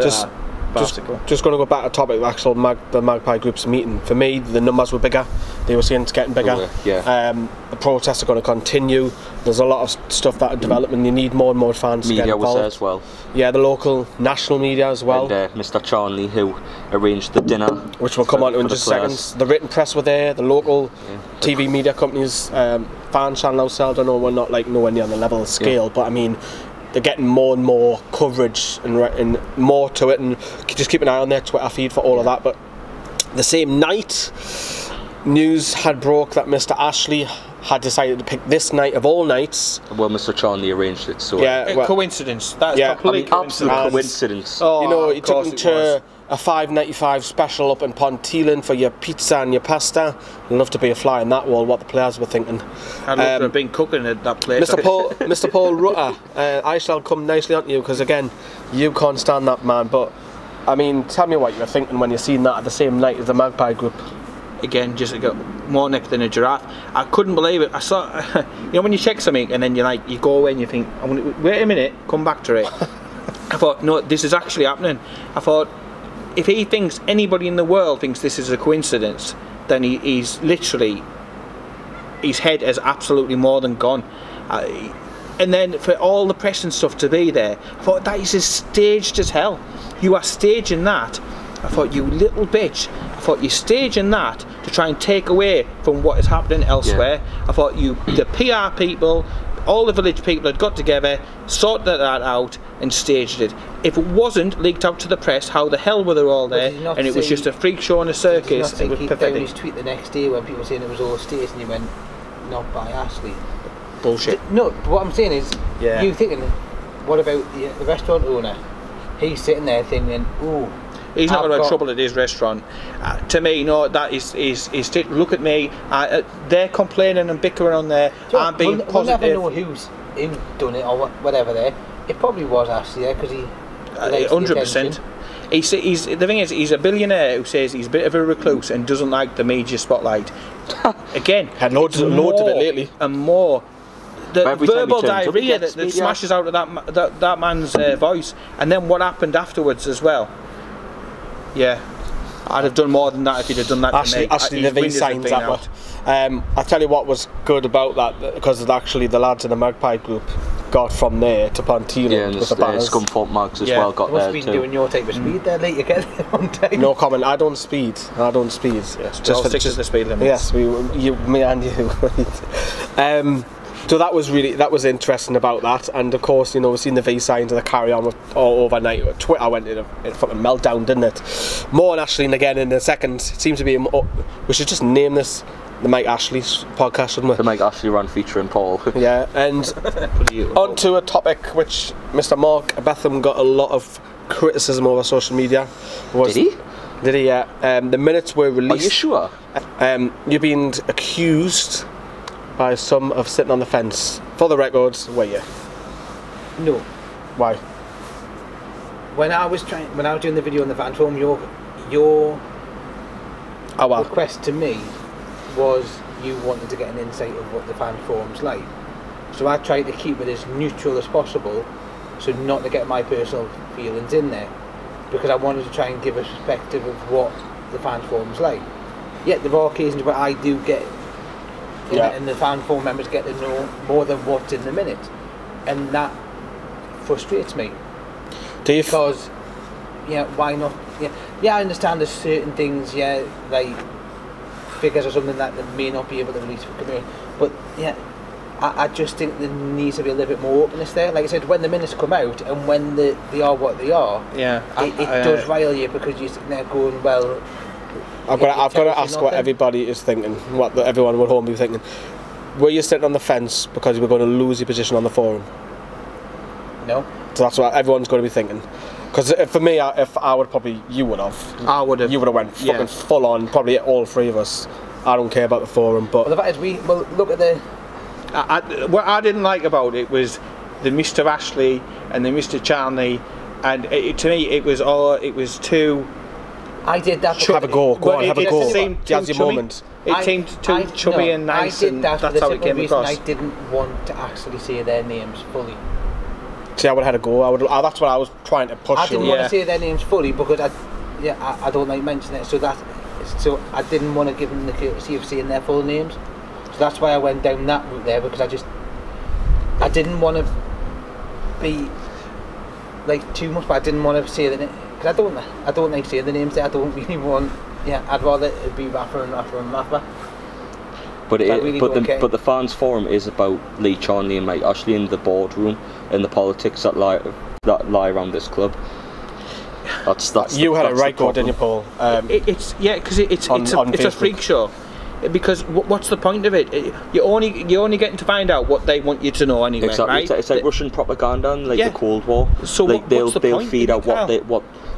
just going to go back to the topic of actual the Magpie Group's meeting. For me, the numbers were bigger. They were saying it's getting bigger. The protests are going to continue. There's a lot of stuff that are developing. You need more and more fans to get involved. Media was there as well. Yeah, the local national media as well. And Mr. Charnley, who arranged the dinner, which we'll come on to in just seconds. The written press were there. The local TV media companies, fan channel ourselves. I know we're not like nowhere near on the level of scale, but I mean, they're getting more and more coverage and more to it, and just keep an eye on their Twitter feed for all of that. But the same night, news had broke that Mr. Ashley had decided to pick this night of all nights. Well, Mr. Charnley arranged it, so coincidence. That's complete absolute coincidence. You know, he took him to a $5.95 special up in Ponteelan for your pizza and your pasta. I'd love to be a fly on that wall. What the players were thinking. I'd love to have been cooking at that place. Mr. Paul Rutter, I shall come nicely onto you, because again, you can't stand that man. But I mean, tell me what you were thinking when you seen that at the same night as the Magpie Group. Again, just got more neck than a giraffe. I couldn't believe it. I saw, you know, when you check something and then you go away and you think, wait a minute, come back to it. I thought, no, this is actually happening. I thought, if he thinks, anybody in the world thinks this is a coincidence, then he's literally, his head is absolutely more than gone. And then for all the press and stuff to be there, I thought, that is as staged as hell. You are staging that. I thought, you little bitch. I thought, you're staging that to try and take away from what is happening elsewhere. Yeah. I thought the PR people, all the village people had got together, sorted that out and staged it. If it wasn't leaked out to the press, how the hell were they all there? And it was just a freak show and a circus. It was pathetic. His tweet the next day when people were saying it was all staged, and he went, not by Ashley. Bullshit. No, but what I'm saying is, you thinking, what about the restaurant owner? He's sitting there thinking, ooh, he's not going to have trouble at his restaurant. To me, no, that is look at me. They're complaining and bickering on there. I'm being positive. We'll never know who's done it or whatever there. It probably was Ashley there, because he 100%. He's the thing is, he's a billionaire who says he's a bit of a recluse and doesn't like the media spotlight. Again, had loads of it lately, and more. The verbal diarrhea that smashes out of that man's voice, and then what happened afterwards as well. Yeah, I'd have done more than that if he'd have done that to me. Actually, the V signs that one. I'll tell you what was good about that, because actually the lads in the Magpie Group got from there to Ponteelan with the banners. Scunthorpe Mags as well got there too. You must have been doing your type of speed there, late you get there on time. No comment, I don't speed. Yes, just for the speed limit. Yes, me and you. So that was interesting about that, and of course, you know, we've seen the V signs of the carry on all overnight. Twitter went in a fucking meltdown, didn't it? More on Ashley again in a second. It seems to be we should just name this the Mike Ashley's podcast, shouldn't we? The Mike Ashley run featuring Paul. Yeah, and on to a topic which Mr. Mark Betham got a lot of criticism over social media. Did he? Did he? Yeah. The minutes were released. Are you sure? You've been accused by some of sitting on the fence. For the records, were you? No. Why? When I was doing the video on the fan forum, your request to me was you wanted to get an insight of what the fan forum's like. So I tried to keep it as neutral as possible, so not to get my personal feelings in there, because I wanted to try and give a perspective of what the fan forum's like. Yet there are occasions where I do get, and the fan forum members get to know more than what's in the minute, and that frustrates me. Do you? Because, why not? Yeah, I understand there's certain things, like figures or something that they may not be able to release for community, but I just think there needs to be a little bit more openness there. Like I said, when the minutes come out and when they are what they are, it does rile you, because you're sitting there going, well, I've got to ask what everybody is thinking, what everyone would home be thinking. Were you sitting on the fence because you were going to lose your position on the forum? No. So that's what everyone's going to be thinking. Because for me, if I would probably, you would have. I would have. You would have went fucking full on, probably all three of us. I don't care about the forum, but... Well, the fact is, look at the... What I didn't like about it was the Mr. Ashley and the Mr. Charney, and to me it was too... I did that. Have a go. Go on, have a go. Jazz your moment. It seemed too chubby and nice, and that's how it came across. I didn't want to actually say their names fully. See, I would have had a go. That's what I was trying to push. I didn't want to say their names fully because I don't like mentioning it. So I didn't want to give them the courtesy of saying their full names. So that's why I went down that route there, because I didn't want to be like too much, but I didn't want to say the name. Because I don't like saying the names there. I don't really want. Yeah, I'd rather it be Rafa and Rafa and Rafa. But the fans forum is about Lee Charnley and Mike Ashley in the boardroom and the politics that lie around this club. That's you had a right go, didn't you, Paul? It's a freak show. Because what's the point of it? You're only getting to find out what they want you to know anyway. Exactly. Right? It's like Russian propaganda and the Cold War. So like they'll feed out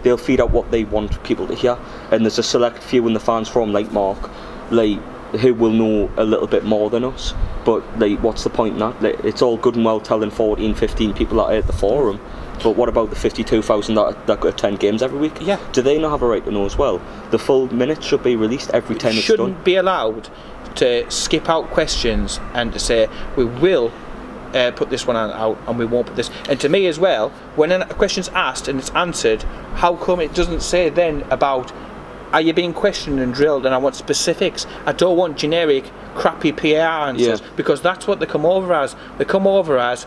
they'll feed out what they want people to hear, and there's a select few in the fans forum like Mark, like, who will know a little bit more than us. But like, what's the point in that? Like, it's all good and well telling 14, 15 people that are at the forum. But what about the 52,000 that attend games every week? Yeah. Do they not have a right to know as well? The full minutes should be released every time it's done. Shouldn't be allowed to skip out questions and to say, we will put this one out and we won't put this. And to me as well, when a question's asked and it's answered, how come it doesn't say then about, are you being questioned and drilled, and I want specifics? I don't want generic, crappy PR answers, because that's what they come over as. They come over as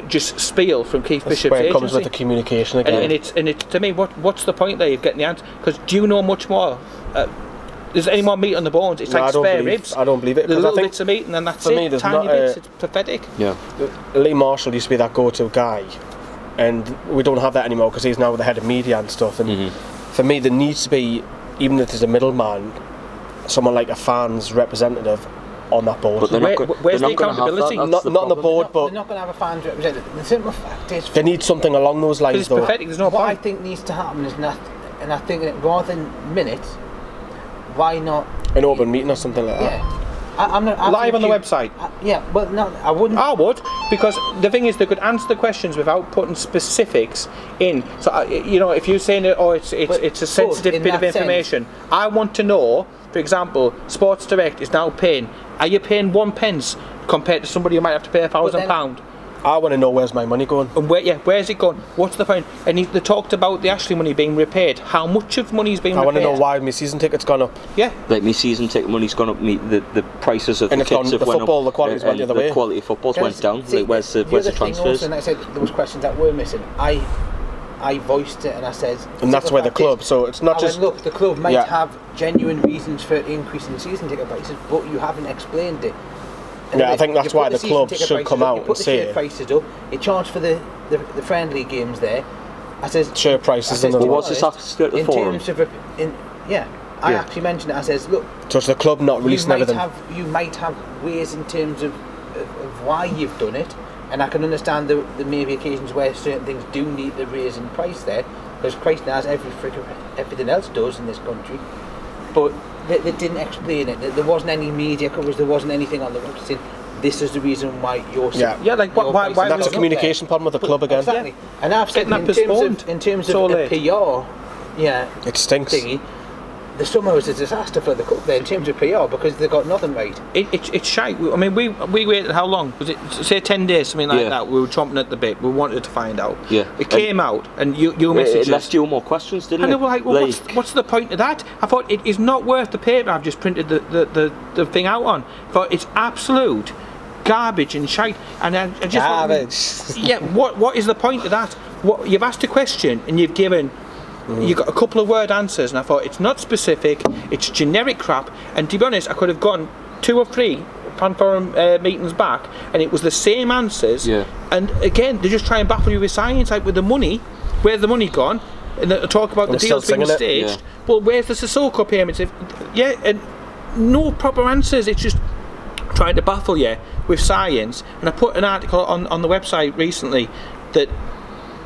just spiel from Keith Bishop's agency. It comes with the communication again. And it's to me, what's the point there of getting the answer? Because do you know much more? There's any more meat on the bones? It's like spare ribs. I don't believe it. The little bits of meat and then that's it. Tiny bits. It's pathetic. Yeah. Lee Marshall used to be that go-to guy, and we don't have that anymore because he's now the head of media and stuff. And for me, there needs to be, even if there's a middleman, someone like a fans representative on that board. But where's the accountability? Not on the board, but they're not going to have a fans representative. The simple fact is, they need something along those lines. It's pathetic. There's no what point. I think needs to happen is not, and I think that rather than minutes, why not an open meeting or something like that? Yeah. I'm not live on the website. I wouldn't. I would, because the thing is, they could answer the questions without putting specifics in. So if you're saying that, it's a sensitive bit of information, I want to know. For example, Sports Direct is now paying. Are you paying 1 pence compared to somebody who might have to pay £1,000? I want to know where's my money going. And where's it going? What's the point? And they talked about the Ashley money being repaid. How much of money is being repaid? I want to know why my season ticket's gone up. Yeah. Like, my season ticket money's gone up. The prices of the kits have went up. The quality's went the other way. The quality of football's went down. Like, where's the transfers? And I said there was questions that were missing. I voiced it and I said, and that's where the club. So it's not just. Look, the club might have genuine reasons for increasing season ticket prices, but you haven't explained it. And I think that's why the club should come out and say it. Prices up. It charged for the friendly games there. I said share prices. Well, what's this after the forum? I actually mentioned it. I says, look. So it's the club not releasing everything. You might have ways in terms of why you've done it, and I can understand there may be occasions where certain things do need the raise in price there, because Christ knows everything else does in this country, but. They didn't explain it. There wasn't any media coverage. There wasn't anything on the website saying this is the reason why you're. Like why that's a communication problem with the club again. Exactly. Yeah. And I've said in terms of a PR, it stinks. Thingy, the summer was a disaster for the club there in terms of PR because they got nothing right. It's shite. I mean, we waited how long? Was it say 10 days, something like that? We were chomping at the bit. We wanted to find out. Yeah. It came out, and you messaged us. It left you more questions, didn't it? And they were like, well, what's the point of that? I thought it is not worth the paper I've just printed the thing out on. I thought it's absolute garbage and shite. And I just garbage. What is the point of that? What you've asked a question and you've given. You got a couple of word answers, and I thought it's not specific, it's generic crap. And to be honest, I could have gone 2 or 3 fan forum meetings back, and it was the same answers. And again, they just try and baffle you with science, like with the money. Where's the money gone? and they talk about the deals being staged. Yeah. Well, where's the Sissoko payments? And no proper answers. It's just trying to baffle you with science. And I put an article on the website recently that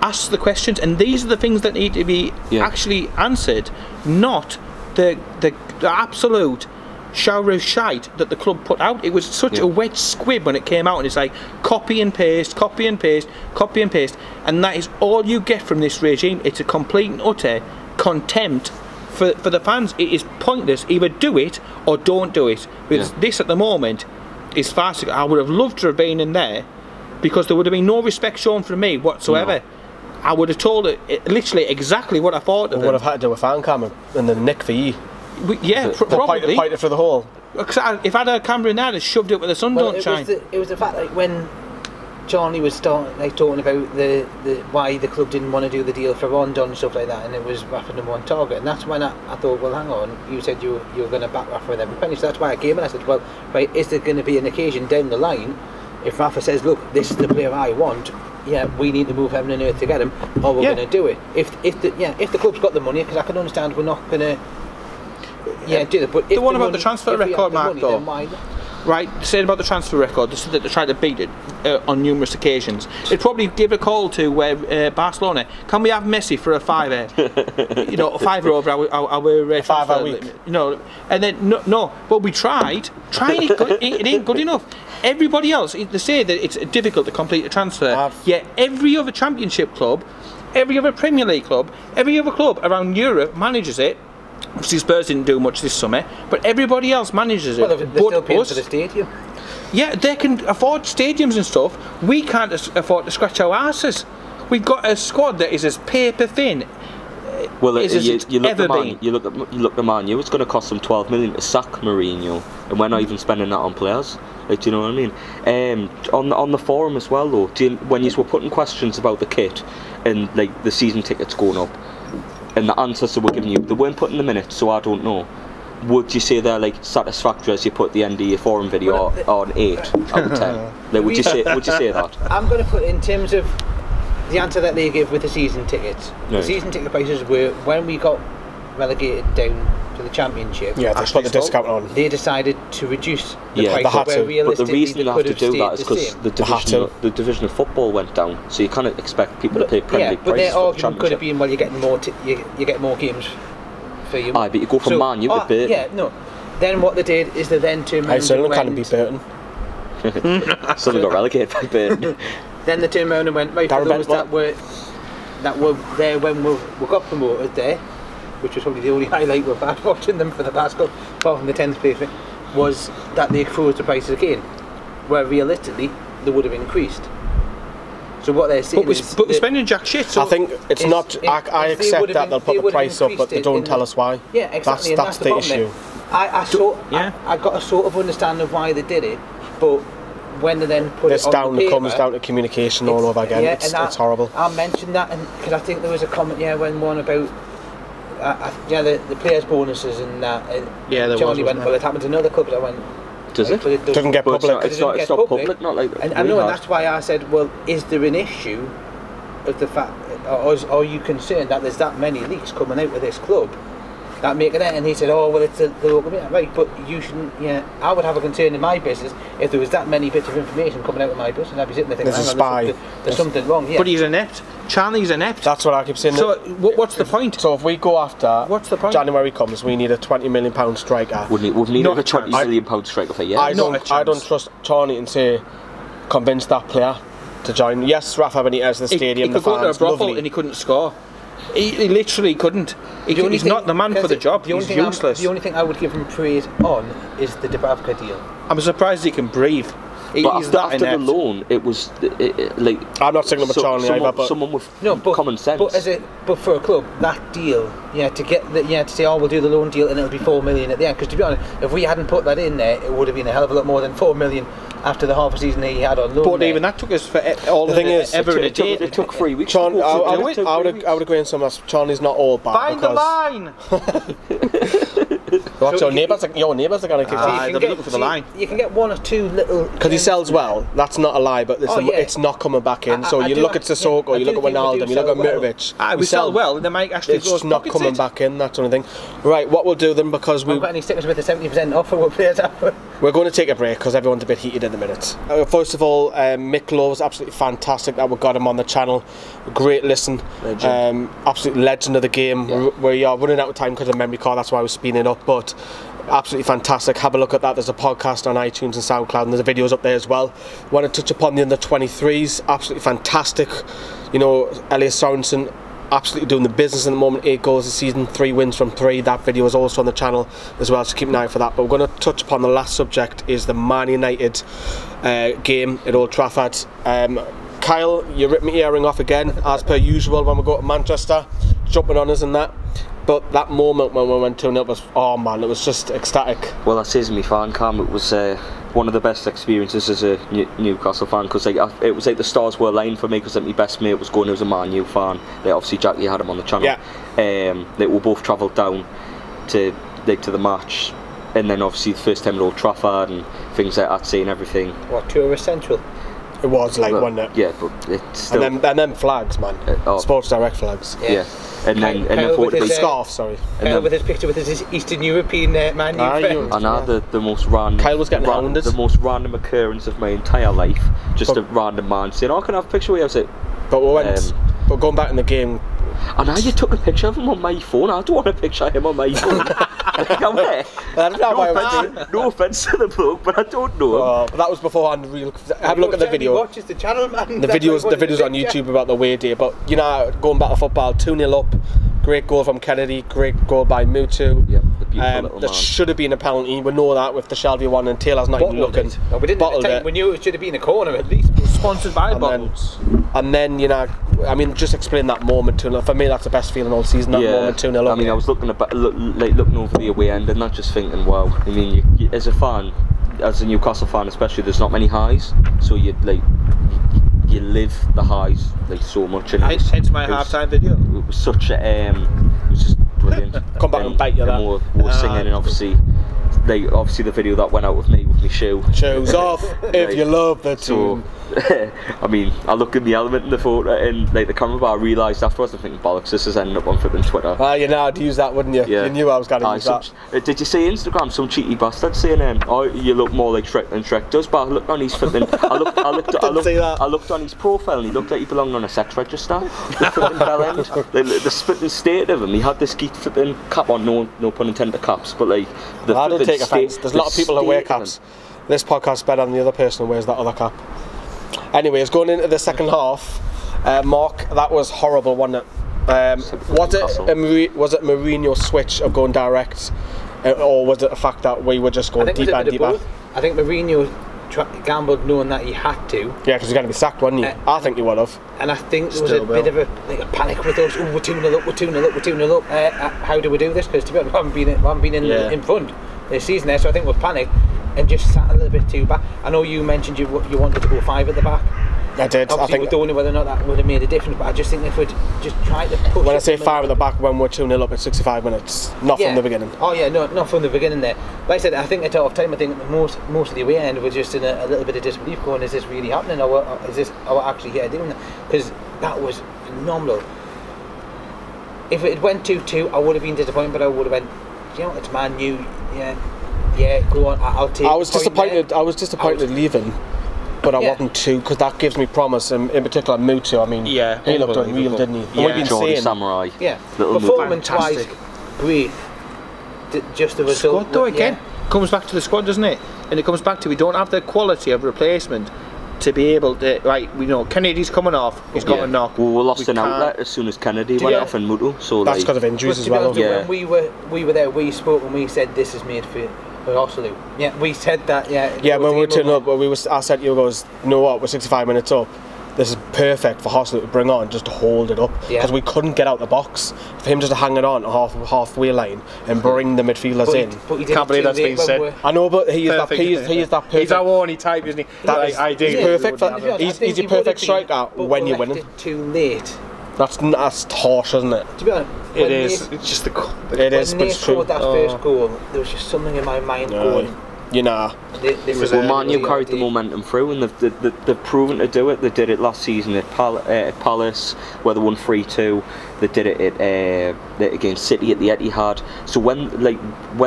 asks the questions, and these are the things that need to be actually answered, not the absolute shower of shite that the club put out. It was such a wet squib when it came out, and it's like copy and paste, copy and paste, copy and paste, and that is all you get from this regime. It's a complete and utter contempt for the fans. It is pointless. Either do it or don't do it, because this at the moment is farcical. I would have loved to have been in there, because there would have been no respect shown from me whatsoever. I would have told it literally exactly what I thought of it. Would have had to do a fan camera and then nick for you. Probably. Point it for the hole. If I had a camera in there, I'd have shoved it where the sun don't shine. It was the fact, like, when Johnny was talking about the why the club didn't want to do the deal for Rondon and stuff like that, and it was Rafa number one target, and that's when I thought, well, hang on, you said you were going to back Rafa with every penny, so that's why I came and I said, well, right, is there going to be an occasion down the line if Rafa says, look, this is the player I want, we need to move heaven and earth to get him, or we're going to do it. If the club's got the money, because I can understand we're not going to do it. But the one about the transfer record, Mark, though. Right, saying about the transfer record, they said that they tried to beat it on numerous occasions. They'd probably give a call to Barcelona. Can we have Messi for a fiver? A fiver over our five a week. And then no. But we tried. Trying it ain't good enough. Everybody else, they say that it's difficult to complete a transfer. Yet every other Championship club, every other Premier League club, every other club around Europe manages it. Obviously Spurs didn't do much this summer, but everybody else manages it. Well, they're still paying for the stadium. Yeah, they can afford stadiums and stuff. We can't afford to scratch our asses. We've got a squad that is as paper thin. Well, you look at Man U. It's going to cost them 12 million to sack Mourinho, and we're not even spending that on players. Like, do you know what I mean? On the forum as well, though, when you were putting questions about the kit and like the season tickets going up, and the answers they were giving you, they weren't putting them in it, so I don't know. Would you say they're like satisfactory as you put the end of your forum video on 8 out of 10? Like, would you say that? I'm going to put in terms of the answer that they give with the season tickets. Right. The season ticket prices were, when we got relegated down to the Championship, they put the discount on. They decided to reduce the price. But the reason they have to do that is because the division of football went down, so you can't expect people to pay Premier League prices. But their argument could have been, well, you're getting more, you get more games for you. Aye, but you go from Man U to Burton. Yeah, no. Then what they did is they then turned around and can't be Burton. Someone got relegated by Burton. Then they turned around and went, right, for those that were there when we got promoted there, which was probably the only highlight we've had watching them for the past couple, apart from the 10th place, was that they froze the prices again, where realistically they would have increased. So what they're saying but we're spending jack shit. So I think it's not. I accept that they'll put the price up, but they don't tell us why. Yeah, exactly. That's the issue. I got a sort of understanding of why they did it, but when they then put it on the paper, comes down to communication all over again. It's horrible. I mentioned that, because I think there was a comment when one about the players' bonuses and that. Johnny went, well, it happened to another club. I went, does it? It doesn't get public. It's not public, not like that. And I know, and that's why I said, well, is there an issue of the fact, or are you concerned that there's that many leaks coming out with this club that make it? And he said, oh, well, it's the local media. Right, but you shouldn't. I would have a concern in my business if there was that many bits of information coming out of my business. I'd be sitting there thinking, there's a spy. There's something wrong. Yeah. But he's inept. Charlie's inept. That's what I keep saying. So what's the point? So if we go after, what's the point? January comes, we need a £20 million striker. We've needed a £20 million striker for years. I don't trust Charlie and say convince that player to join. Yes, Rafa Benitez, the stadium, he could go to a brothel and he couldn't score. He literally couldn't. He's not the man for the job. He's useless. The only thing I would give him praise on is the Dubravka deal. I'm surprised he can breathe. But after the loan, it was like, I'm not saying about Charlie either, but someone with common sense. But for a club, that deal, to get to say, oh, we'll do the loan deal and it'll be 4 million at the end. Because to be honest, if we hadn't put that in there, it would have been a hell of a lot more than 4 million after the half a season he had on loan. But even that took us for all the thing is, it took 3 weeks. I would agree on some of that. Charlie's not all bad. Find the line. Watch So your neighbours. Your neighbours are going to kick off. They'll be looking for the line. You can get one or two little. Because he sells well. That's not a lie, but it's not coming back in. So you look at Sissoko, you look at Wijnaldum, you look at Mitrovic. We sell well. They might actually. It's just not coming back in. That sort of thing. Right. What we'll do then, because we've got any stickers with the 70% off for what players have. We're going to take a break because everyone's a bit heated in a minute. First of all, Mick Love's absolutely fantastic that we got him on the channel. Great listen. Absolute legend of the game. Yeah. We are running out of time because of the memory card, that's why I was speeding it up, but absolutely fantastic. Have a look at that. There's a podcast on iTunes and SoundCloud, and there's videos up there as well. Want to touch upon the under 23s. Absolutely fantastic. You know, Elias Sorensen absolutely doing the business at the moment. 8 goals this season, 3 wins from 3. That video is also on the channel as well, so keep an eye out for that. But we're going to touch upon the last subject, is the Man United game at Old Trafford. Kyle, you ripped my earring off again, as per usual when we go to Manchester, jumping on us and that. But that moment when we went 2-0 was, oh man, it was just ecstatic. Well, that says me fan cam. It was one of the best experiences as a Newcastle fan, because it was like the stars were aligned for me, because my best mate was going, who was a Man U fan. Obviously Jackie had him on the channel. Yeah. We both travelled down to the match, and then obviously the first time at Old Trafford and things like that, seeing everything. What, tourist central? It was like, wasn't it? Yeah, but it's still. And then flags, man. Sports Direct flags. Yeah. And then the scarf, sorry. Kyle with his picture with his Eastern European Man U friend. And I had the most random. Kyle was getting hounded. The most random occurrence of my entire life. Just a random man saying, "Oh, can I have a picture with you?" I was like, but we went. But going back in the game. And now you took a picture of him on my phone. I don't want a picture of him on my phone. No offence to the bloke, but I don't know. But that was beforehand. Have a look at the video. Watches the channel, man. The videos on YouTube about the away day. But you know, going back to football, 2-0 up. Great goal from Kennedy. Great goal by Mutu. Yep, the beautiful little there man. should have been a penalty. We know that with the Shelby one, and Taylor's not even looking. No, we didn't at the time. We knew it should have been a corner at least. Sponsored by bottles. And then, you know, I mean, just explain that moment 2-0. For me, that's the best feeling all season. That moment 2-0 up. I mean, I was looking over the away end and not just thinking, wow. I mean, you, as a fan, as a Newcastle fan especially, there's not many highs, so you live the highs so much. And hence my halftime video. It was such a it was just brilliant. Come back and bite you that. More singing, and obviously the video that went out with me with my shoes off if you love the tune. I mean, I looked in the element in the photo and the camera bar, I realised afterwards, I'm thinking, bollocks, this is ending up on flipping Twitter. You know I'd use that, wouldn't you? Yeah. You knew I was going to use that. Did you see Instagram, some cheeky bastard saying, oh, you look more like Shrek than Shrek does, but I looked on his flipping, I looked on his profile and he looked like he belonged on a sex register. The flipping bell end, the flipping state of him, he had this geek flipping cap on, no pun intended caps, but I don't take offence, there's a lot of people who wear caps. This podcast's better than the other person who wears that other cap. Anyways, going into the second half, Mark, that was horrible, wasn't it? Was it Mourinho's switch of going direct, or was it the fact that we were just going deeper and deeper? I think Mourinho gambled knowing that he had to. Yeah, because he's going to be sacked, wasn't he? I think he would have. And I think there was a bit of a panic with us. Oh, we're 2-0 up, we're 2-0 up. How do we do this? Because to be honest, we haven't been in front this season there, so I think we're panicked and just sat a little bit too back. I know you mentioned you wanted to go 5 at the back. I did. Obviously, I think we don't know whether or not that would have made a difference, but I just think if we'd just tried to push. When I say 5 at the back, when we're 2-0 up at 65 minutes, not from the beginning. Oh yeah, no, not from the beginning there. Like I said, I think at half time, I think most of the away end was just in a little bit of disbelief, going, is this really happening, or is this are we actually here doing that? Because that was phenomenal. If it went 2-2, I would have been disappointed, but I would have went, you know, it's Man U, yeah, go on, I'll take. I was disappointed leaving, but I wasn't too, because that gives me promise. In particular, Mutu. I mean, he looked unreal, didn't he? Yeah, Jordi Samurai. Yeah, performance-wise, great. Just the result. Squad though again comes back to the squad, doesn't it? And it comes back to we don't have the quality of replacement to be able to, right, we know Kennedy's coming off, he's got a knock. Well, we lost an outlet as soon as Kennedy went off and Mutu, so that's because of injuries as well. When we were there, we spoke and we said this is made for Arsenal. Yeah, we said that. Yeah, when we were turning up, I said to you guys, you know what, we're 65 minutes up. This is perfect for Hostel to bring on, just to hold it up, because we couldn't get out the box. For him just to hang it on halfway line and bring the midfielders in. Can't believe that's been said. I know, but he is that perfect. He's our Warney type, isn't he? He's perfect. He's your perfect striker when you're winning. Too late That's harsh, isn't it? To be honest, It is. It's just It is, but when they it's true. scored that first goal, there was just something in my mind going. You know. This is Well, Man U carried the momentum through, and they've proven to do it. They did it last season at Palace, where they won 3-2. They did it against City at the Etihad. So when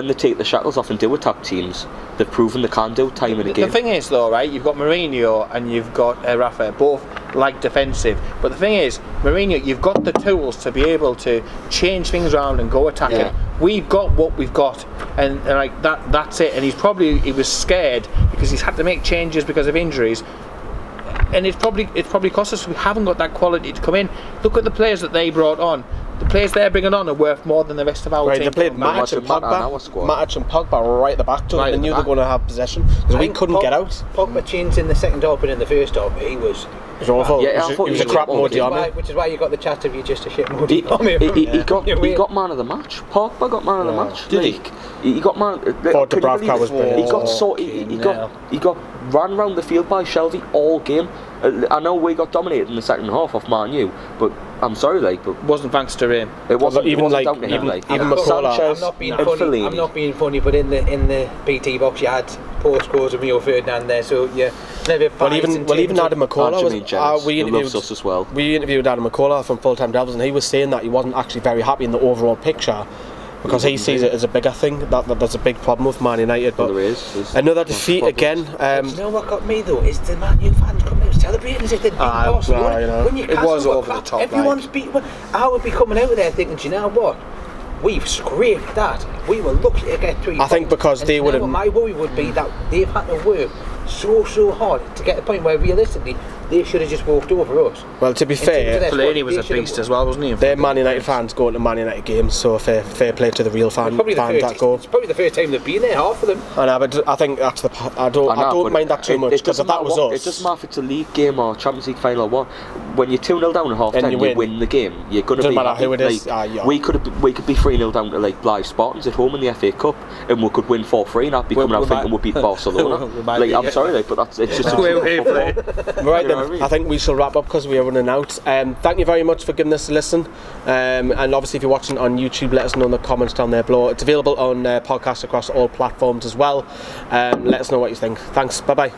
they take the shackles off and do attack teams, they've proven they can do it time and again. The thing is, though, right? You've got Mourinho and you've got Rafa, both like defensive. But the thing is, Mourinho, you've got the tools to be able to change things around and go attacking. Yeah. We've got what we've got, and like that's it. And he was scared because he's had to make changes because of injuries. And it's probably cost us. We haven't got that quality to come in. Look at the players that they brought on. The players they're bringing on are worth more than the rest of our team. They played Matic and Pogba right at the back to Right them. They knew they were going to have possession because we couldn't get out. Pogba changed in the second half, but in the first half, he was. It was awful. Yeah, he was a crap Modi on it. Which is why you got the chat of you just a shit He Modi on got man of the match. Pogba got man of the match. Did he? He got man. Thought Dubravka was brilliant. He got ran round the field by Shelby all game. I know we got dominated in the second half off Man U, but I'm sorry, but wasn't thanks to him. It wasn't even down to him. Macola. I'm not being funny, but in the BT box you had poor scores of Rio Ferdinand there, so yeah. Well, even Adam McCullough we interviewed us as well. We interviewed Adam McCullough from Full Time Devils, and he was saying that he wasn't actually very happy in the overall picture because he sees it as a bigger thing. That there's a big problem with Man United. But there is. Another defeat again. You know what got me though is the Man U fans coming out celebrating as if they'd beat Barcelona. When it was over the top. Everyone's beat. I would be coming out of there thinking, do you know what? We've scraped that. We were lucky to get 3 points. I think because they would have. My worry would be that they've had to work so hard to get the point where realistically they should have just walked over us. Well, to be fair, Fellaini was a beast as well, wasn't he? They're Man United fans going to Man United games, so fair play to the real fans that go. It's probably the first time they've been there, half of them. I know, but I think that's I don't mind that too much because if that was us, it doesn't matter if it's a league game or Champions League final or what. When you're 2-0 down at half time, you win the game. You're going to be. Doesn't matter who it is. We could be 3-0 down to like Live Spartans at home in the FA Cup, and we could win 4-3, and I'd be coming out thinking we'll beat Barcelona. I'm sorry, but it's just. Right then, I think we shall wrap up because we are running out. Thank you very much for giving us a listen, and obviously if you're watching on YouTube, let us know in the comments down there below. It's available on podcasts across all platforms as well. Let us know what you think. Thanks, bye bye.